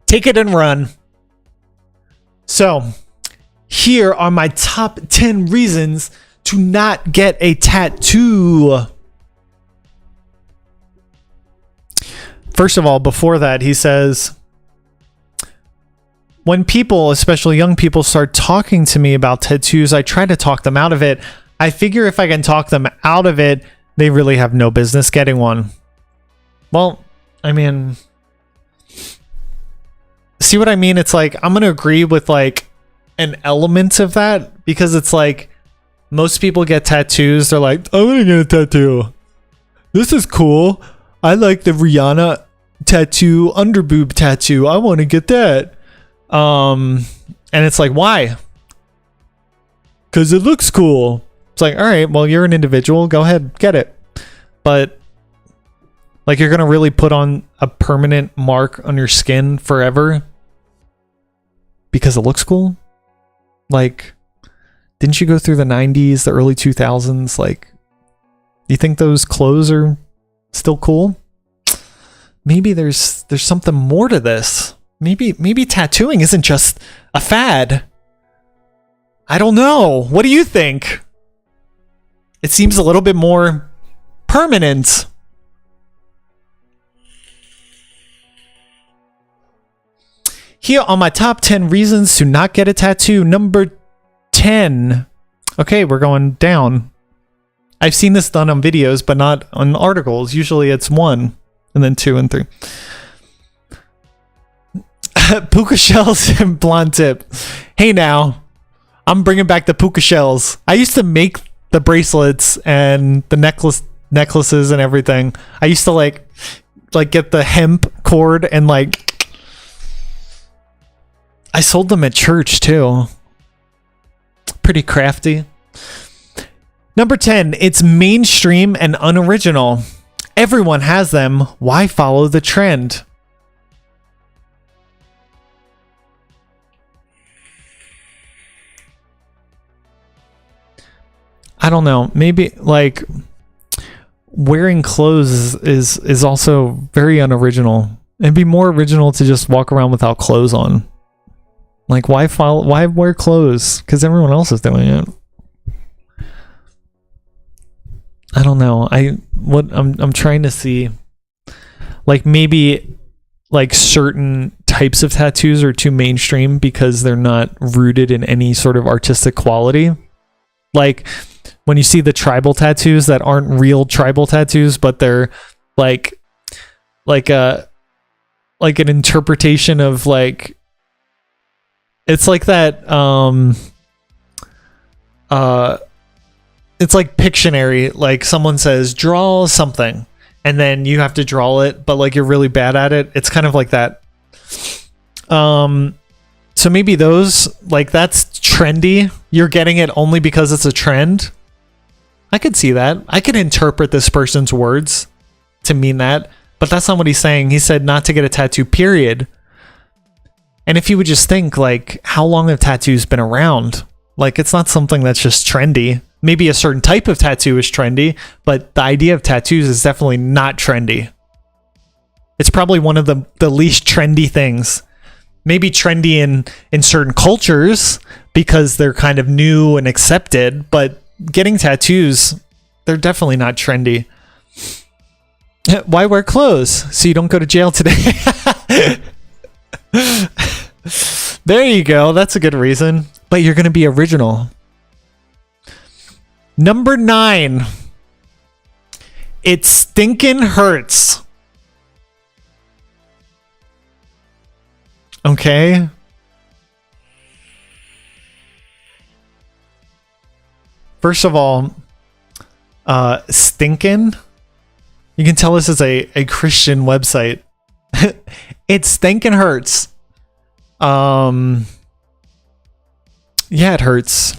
take it and run. So here are my top 10 reasons to not get a tattoo. First of all, before that, he says, when people, especially young people, start talking to me about tattoos, I try to talk them out of it. I figure if I can talk them out of it, they really have no business getting one. Well, I mean, see what I mean? It's like, I'm going to agree with like an element of that, because it's like most people get tattoos. They're like, I'm going to get a tattoo. This is cool. I like the Rihanna tattoo, underboob tattoo. I want to get that. And it's like, why? Because it looks cool. It's like, all right, well, you're an individual. Go ahead, get it. But like, you're going to really put on a permanent mark on your skin forever because it looks cool? Like, didn't you go through the 90s, the early 2000s? Like, you think those clothes are still cool? Maybe there's something more to this. Maybe tattooing isn't just a fad. I don't know. What do you think? It seems a little bit more permanent. Here are my top 10 reasons to not get a tattoo. Number 10. Okay, we're going down. I've seen this done on videos, but not on articles. Usually it's 1, and then 2 and 3. Puka shells and blonde tip. Hey now, I'm bringing back the puka shells. I used to make the bracelets and the necklaces and everything. I used to like get the hemp cord and like I sold them at church too. Pretty crafty. Number 10, it's mainstream and unoriginal. Everyone has them. Why follow the trend? I don't know. Maybe like wearing clothes is also very unoriginal. It'd be more original to just walk around without clothes on. Like why wear clothes? Because everyone else is doing it. I don't know. I'm trying to see, like, maybe like certain types of tattoos are too mainstream because they're not rooted in any sort of artistic quality. Like when you see the tribal tattoos that aren't real tribal tattoos, but they're like an interpretation of like, it's like that it's like Pictionary. Like someone says draw something and then you have to draw it, but like you're really bad at it. It's kind of like that. So maybe those, like, that's trendy. You're getting it only because it's a trend. I could see that. I could interpret this person's words to mean that, but that's not what he's saying. He said not to get a tattoo, period. And if you would just think, like, how long have tattoos been around? Like, it's not something that's just trendy. Maybe a certain type of tattoo is trendy, but the idea of tattoos is definitely not trendy. It's probably one of the least trendy things. Maybe trendy in certain cultures because they're kind of new and accepted, but getting tattoos, they're definitely not trendy. Why wear clothes? So you don't go to jail today. There you go. That's a good reason. But you're going to be original. Number 9. It stinkin' hurts. Okay. First of all, stinkin'. You can tell this is a Christian website. It stinkin' hurts. Yeah, it hurts.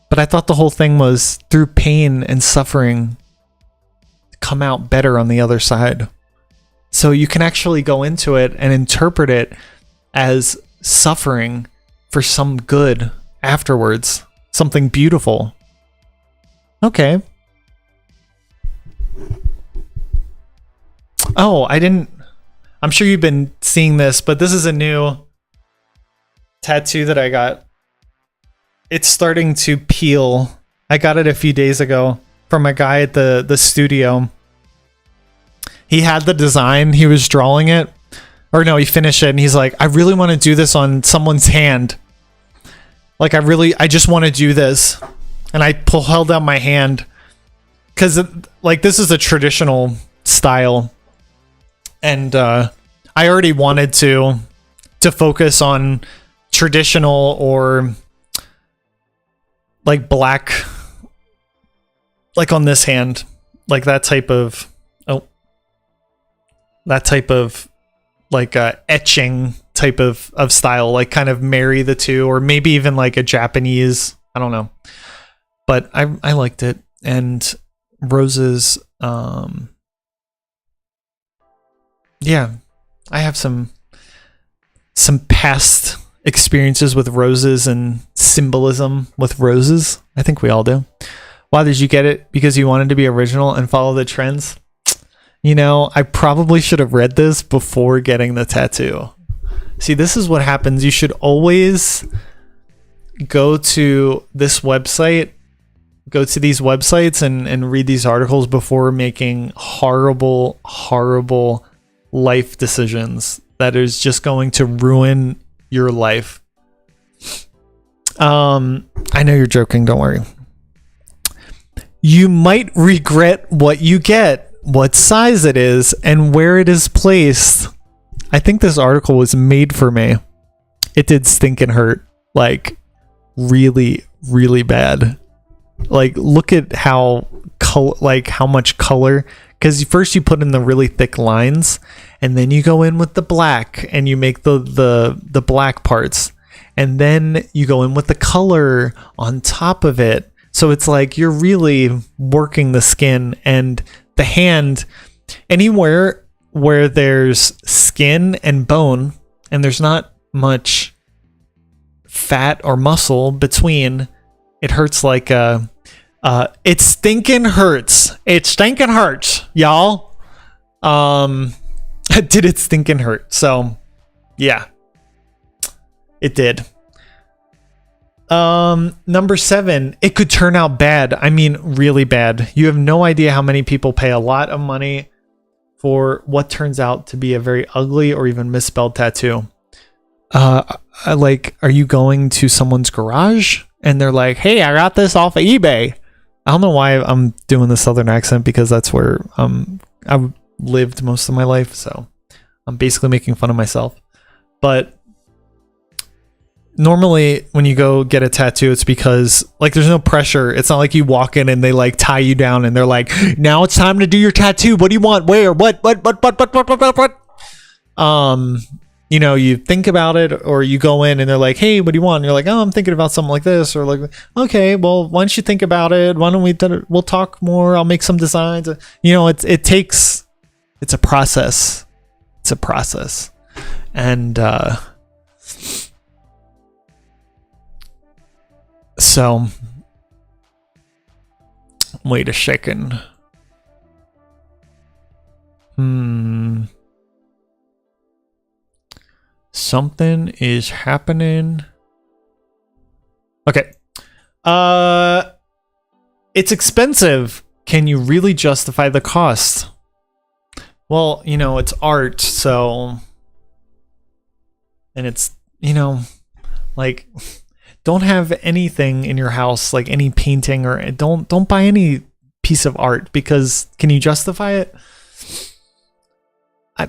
But I thought the whole thing was through pain and suffering, come out better on the other side. So you can actually go into it and interpret it as suffering for some good afterwards. Something beautiful. Okay. Oh, I'm sure you've been seeing this, but this is a new tattoo that I got. It's starting to peel. I got it a few days ago from a guy at the studio. He had the design, he was drawing it. Or no, he finished it and he's like, I really want to do this on someone's hand. Like I just want to do this. And I held out my hand because like this is a traditional style. And I already wanted to focus on traditional or like black, like on this hand, like that type of like etching type of style, like kind of marry the two, or maybe even like a Japanese, I don't know, but I liked it. And roses, yeah, I have some past experiences with roses and symbolism with roses. I think we all do. Why did you get it? Because you wanted to be original and follow the trends? You know, I probably should have read this before getting the tattoo. See, this is what happens. You should always go to this website, go to these websites and read these articles before making horrible, horrible life decisions that is just going to ruin your life. I know you're joking, don't worry. You might regret what you get, what size it is, and where it is placed. I think this article was made for me. It did stink and hurt, like really, really bad. Like look at how how much color, because first you put in the really thick lines and then you go in with the black and you make the black parts, and then you go in with the color on top of it. So it's like you're really working the skin and the hand. Anywhere where there's skin and bone and there's not much fat or muscle between, it hurts like it stinking hurts. It stinking hurts, y'all. Did it stinking hurt? So yeah, it did. Number 7, it could turn out bad. I mean, really bad. You have no idea how many people pay a lot of money for what turns out to be a very ugly or even misspelled tattoo. Like, are you going to someone's garage and they're like, hey, I got this off of eBay. I don't know why I'm doing the Southern accent, because that's where I've lived most of my life. So I'm basically making fun of myself. But normally when you go get a tattoo, it's because like there's no pressure. It's not like you walk in and they like tie you down and they're like, now it's time to do your tattoo. What do you want? Where? What? You know, you think about it, or you go in and they're like, hey, what do you want? And you're like, oh, I'm thinking about something like this, or like, okay, well, why don't you think about it? Why don't we'll talk more. I'll make some designs. You know, it's a process. It's a process. And, so wait a second. Something is happening. Okay. It's expensive. Can you really justify the cost? Well, you know, it's art, so, and it's, you know, like, don't have anything in your house, like any painting, or don't buy any piece of art, because can you justify it?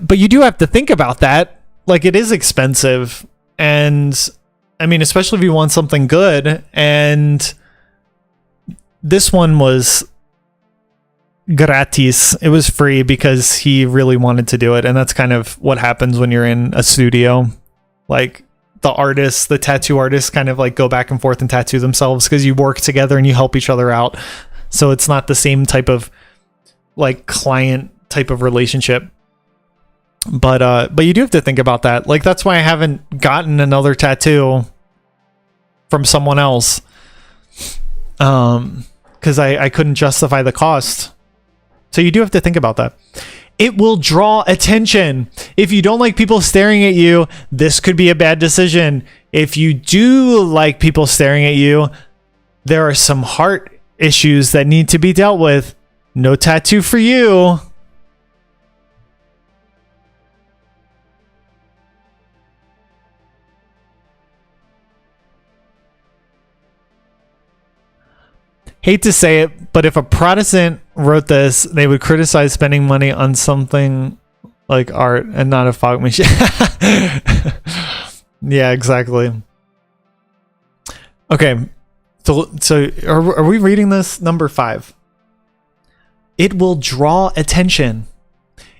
But you do have to think about that. Like, it is expensive, and I mean, especially if you want something good, and this one was gratis. It was free because he really wanted to do it, and that's kind of what happens when you're in a studio. Like, the tattoo artists kind of like go back and forth and tattoo themselves because you work together and you help each other out. So it's not the same type of like client type of relationship. But you do have to think about that. Like, that's why I haven't gotten another tattoo from someone else. Because I couldn't justify the cost. So you do have to think about that. It will draw attention. If you don't like people staring at you, this could be a bad decision. If you do like people staring at you, there are some heart issues that need to be dealt with. No tattoo for you. Hate to say it, but if a Protestant wrote this, they would criticize spending money on something like art and not a fog machine. Yeah, exactly. Okay, so are we reading this? Number 5. It will draw attention.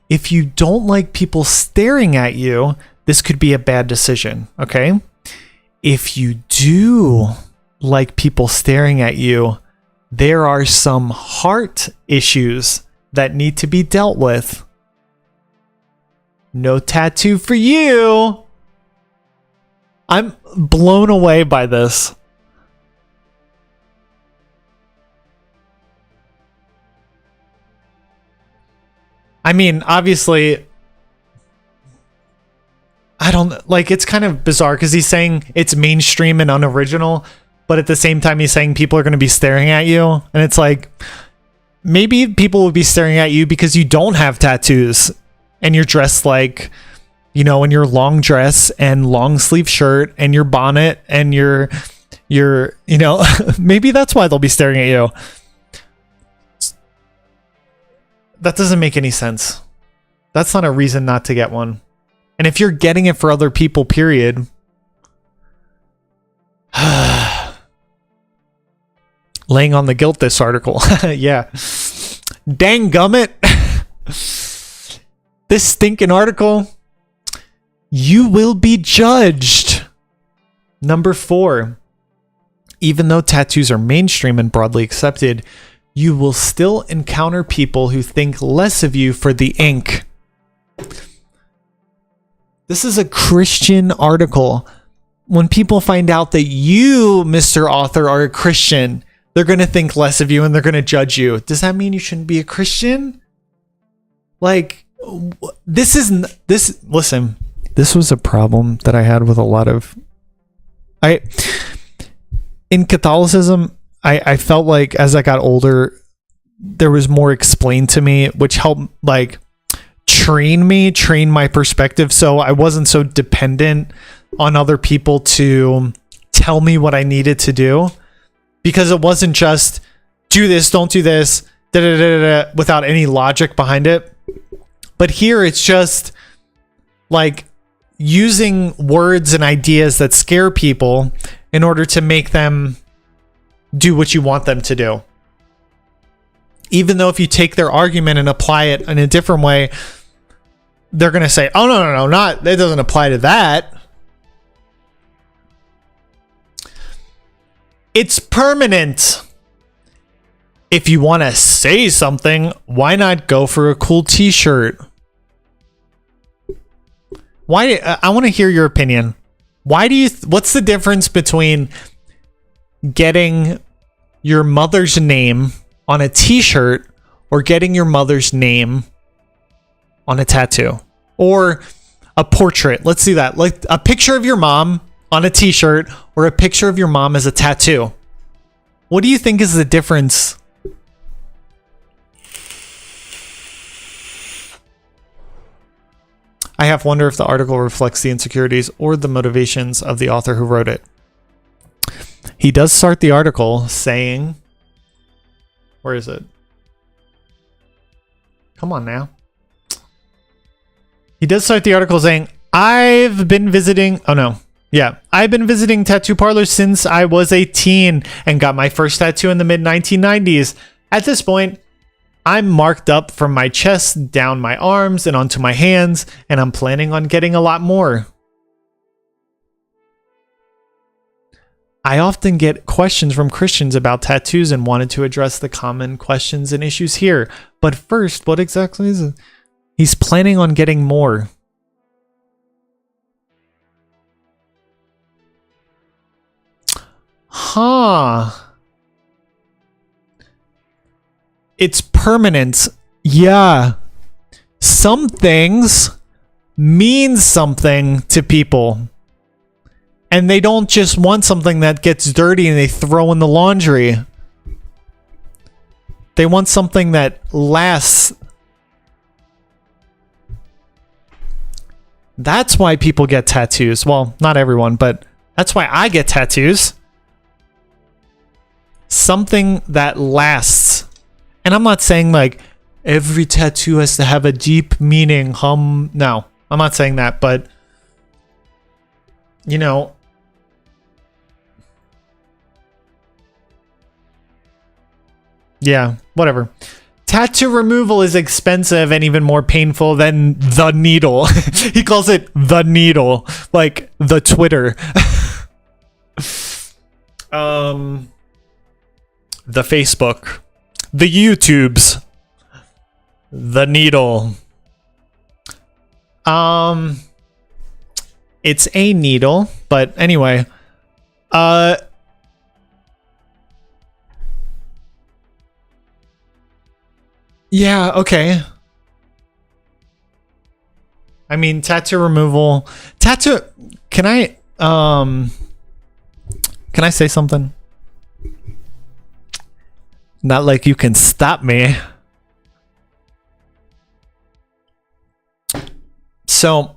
If you don't like people staring at you, this could be a bad decision, okay? If you do like people staring at you, there are some heart issues that need to be dealt with. No tattoo for you. I'm blown away by this. I mean, obviously, I don't like, it's kind of bizarre because he's saying it's mainstream and unoriginal, but at the same time he's saying people are going to be staring at you, and it's like, maybe people would be staring at you because you don't have tattoos and you're dressed like, you know, in your long dress and long sleeve shirt and your bonnet and your you know, maybe that's why they'll be staring at you. That doesn't make any sense. That's not a reason not to get one. And if you're getting it for other people, period. Laying on the guilt, this article. Yeah. Dang gummit. This stinking article. You will be judged. Number 4, even though tattoos are mainstream and broadly accepted, you will still encounter people who think less of you for the ink. This is a Christian article. When people find out that you, Mr. Author, are a Christian, they're going to think less of you and they're going to judge you. Does that mean you shouldn't be a Christian? Like, listen, this was a problem that I had with a lot of, in Catholicism, I felt like as I got older, there was more explained to me, which helped like train my perspective. So I wasn't so dependent on other people to tell me what I needed to do, because it wasn't just do this, don't do this, without any logic behind it. But here it's just like using words and ideas that scare people in order to make them do what you want them to do. Even though if you take their argument and apply it in a different way, they're going to say, oh, no, that doesn't apply to that. It's permanent. If you want to say something, why not go for a cool t-shirt? I want to hear your opinion. What's the difference between getting your mother's name on a t-shirt or getting your mother's name on a tattoo or a portrait? Let's see that. Like a picture of your mom on a t-shirt or a picture of your mom as a tattoo. What do you think is the difference? I have wonder if the article reflects the insecurities or the motivations of the author who wrote it. He does start the article saying, where is it? Come on now. He does start the article saying, I've been visiting tattoo parlors since I was 18 and got my first tattoo in the mid 1990s. At this point, I'm marked up from my chest down my arms and onto my hands, and I'm planning on getting a lot more. I often get questions from Christians about tattoos and wanted to address the common questions and issues here. But first, what exactly is it? He's planning on getting more. Huh. It's permanent. Yeah. Some things mean something to people. And they don't just want something that gets dirty and they throw in the laundry. They want something that lasts. That's why people get tattoos. Well, not everyone, but that's why I get tattoos. Something that lasts. And I'm not saying like every tattoo has to have a deep meaning. No, I'm not saying that, but you know, yeah, whatever. Tattoo removal is expensive and even more painful than the needle. He calls it the needle, like the Twitter. The Facebook, the YouTubes, the needle. It's a needle, but anyway, yeah, okay. I mean, tattoo removal, can I say something? Not like you can stop me. So,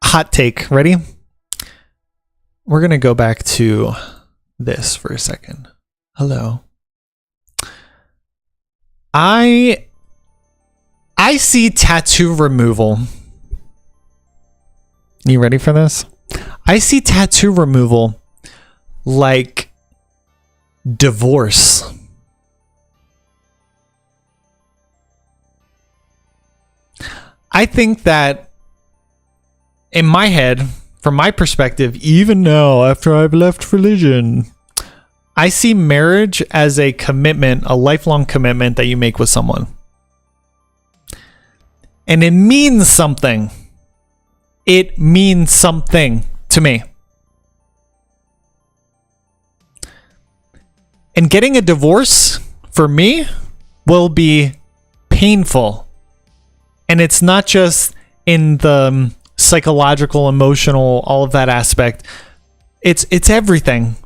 hot take. Ready? We're going to go back to this for a second. Hello. I see tattoo removal. You ready for this? I see tattoo removal like divorce. I think that in my head, from my perspective, even now after I've left religion, I see marriage as a commitment, a lifelong commitment that you make with someone. And it means something. It means something to me. And getting a divorce, for me, will be painful. And it's not just in the psychological, emotional, all of that aspect. It's everything.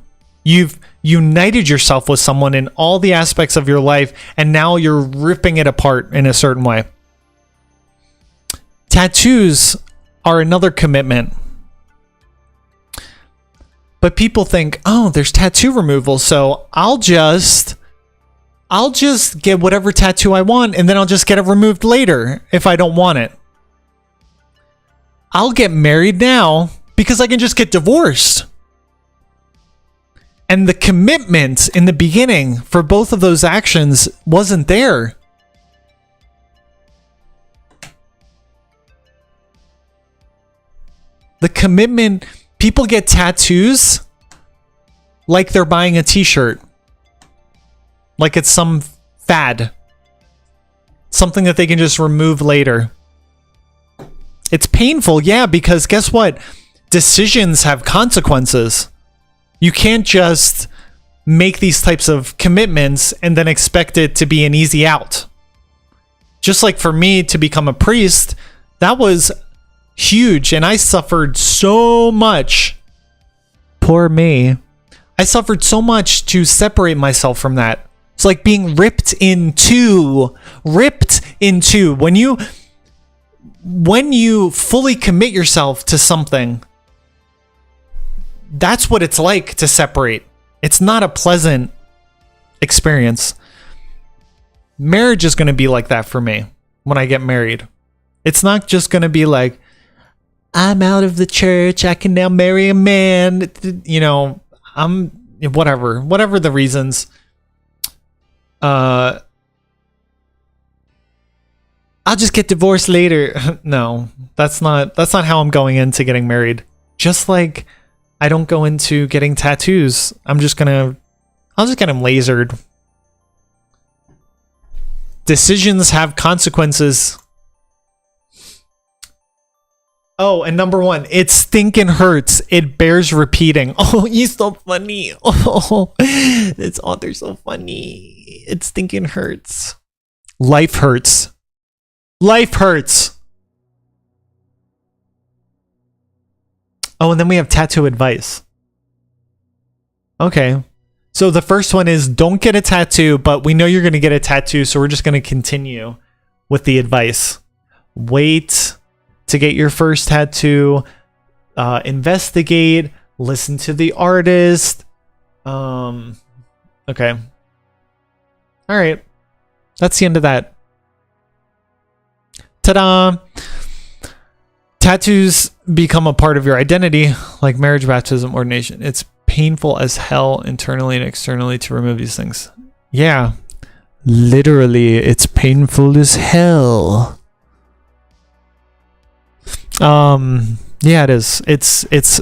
You've united yourself with someone in all the aspects of your life, and now you're ripping it apart in a certain way. Tattoos are another commitment. But people think, oh, there's tattoo removal, so I'll just get whatever tattoo I want, and then I'll just get it removed later if I don't want it. I'll get married now because I can just get divorced. And the commitment in the beginning for both of those actions wasn't there. The commitment, people get tattoos like they're buying a t-shirt. Like it's some fad. Something that they can just remove later. It's painful, yeah, because guess what? Decisions have consequences. You can't just make these types of commitments and then expect it to be an easy out. Just like for me to become a priest, that was huge, and I suffered so much. Poor me. I suffered so much to separate myself from that. It's like being ripped in two. When you fully commit yourself to something, that's what it's like to separate. It's not a pleasant experience. Marriage is going to be like that for me when I get married. It's not just going to be like, I'm out of the church, I can now marry a man. You know, I'm whatever the reasons. I'll just get divorced later. No, that's not how I'm going into getting married. Just like I don't go into getting tattoos. I'll just get them lasered. Decisions have consequences. Oh, and number one, it stinking hurts. It bears repeating. Oh, he's so funny. Oh, they're so funny. It stinking hurts. Life hurts. Life hurts. Oh, and then we have tattoo advice. Okay. So the first one is don't get a tattoo, but we know you're going to get a tattoo, so we're just going to continue with the advice. Wait to get your first tattoo. Investigate. Listen to the artist. Okay. All right. That's the end of that. Ta-da! Tattoos become a part of your identity, like marriage, baptism, ordination. It's painful as hell internally and externally to remove these things. Yeah. Literally, it's painful as hell. Yeah, it is. It's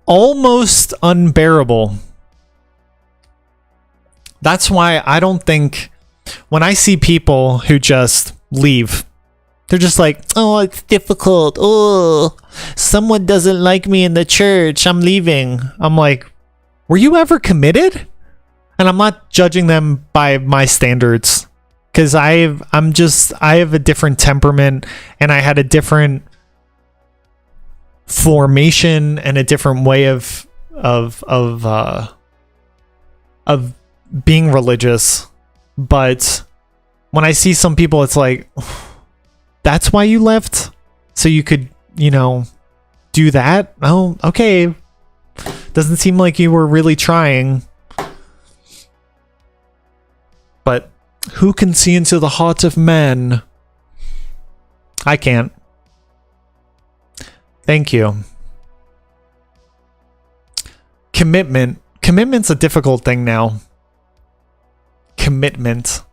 almost unbearable. That's why I don't think when I see people who just leave, they're just like, oh, it's difficult. Oh, someone doesn't like me in the church. I'm leaving. I'm like, were you ever committed? And I'm not judging them by my standards, because I have a different temperament, and I had a different formation and a different way of being religious. But when I see some people, it's like, that's why you left? So you could, do that? Oh, okay. Doesn't seem like you were really trying. But who can see into the heart of man? I can't. Thank you. Commitment. Commitment's a difficult thing now. Commitment.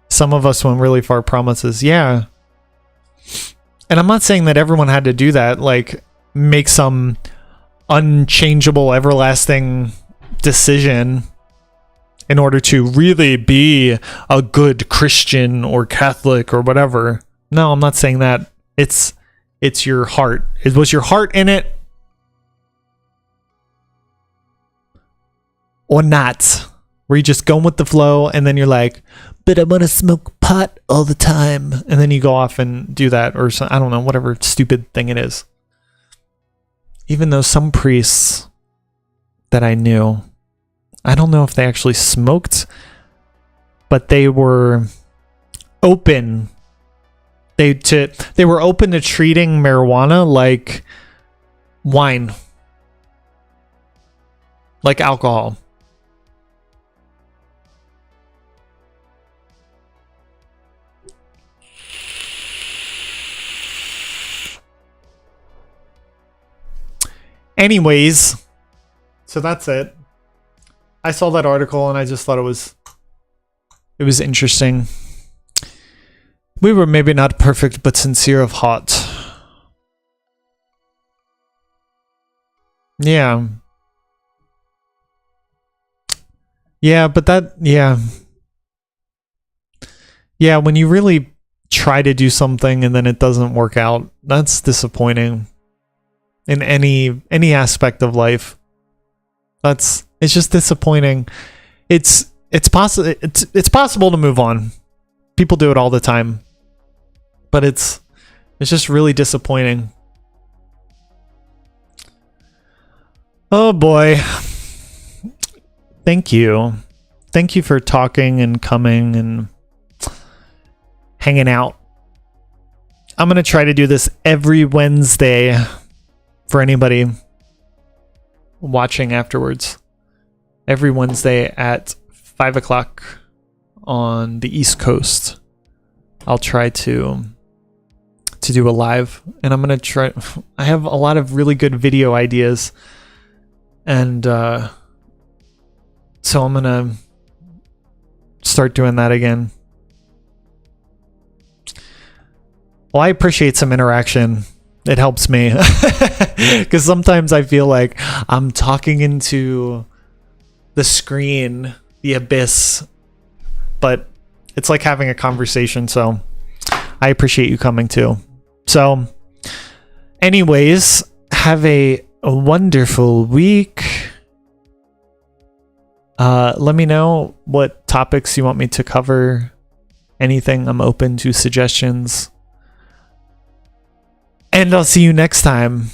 Some of us went really far promises. Yeah. And I'm not saying that everyone had to do that, like make some unchangeable, everlasting decision in order to really be a good Christian or Catholic or whatever. No, I'm not saying that. It's your heart. Was your heart in it or not? Were you just going with the flow and then you're like, but I want to smoke pot all the time, and then you go off and do that, or I don't know, whatever stupid thing it is. Even though some priests that I knew, I don't know if they actually smoked, but they were open. They were open to treating marijuana like wine, like alcohol. Anyways, so that's it. I saw that article and I just thought it was interesting. We were maybe not perfect, but sincere of heart. Yeah. Yeah, but that, yeah. Yeah, when you really try to do something and then it doesn't work out, that's disappointing. In any aspect of life. It's just disappointing. It's possible to move on. People do it all the time. But it's just really disappointing. Oh boy. Thank you. Thank you for talking and coming and hanging out. I'm going to try to do this every Wednesday for anybody watching afterwards. Every Wednesday at 5 o'clock on the East Coast. I'll try to do a live, and I'm going to try. I have a lot of really good video ideas, and so I'm going to start doing that again. Well, I appreciate some interaction. It helps me because sometimes I feel like I'm talking into the screen, the abyss, but it's like having a conversation. So I appreciate you coming too. So anyways, have a wonderful week. Let me know what topics you want me to cover. Anything, I'm open to suggestions. And I'll see you next time.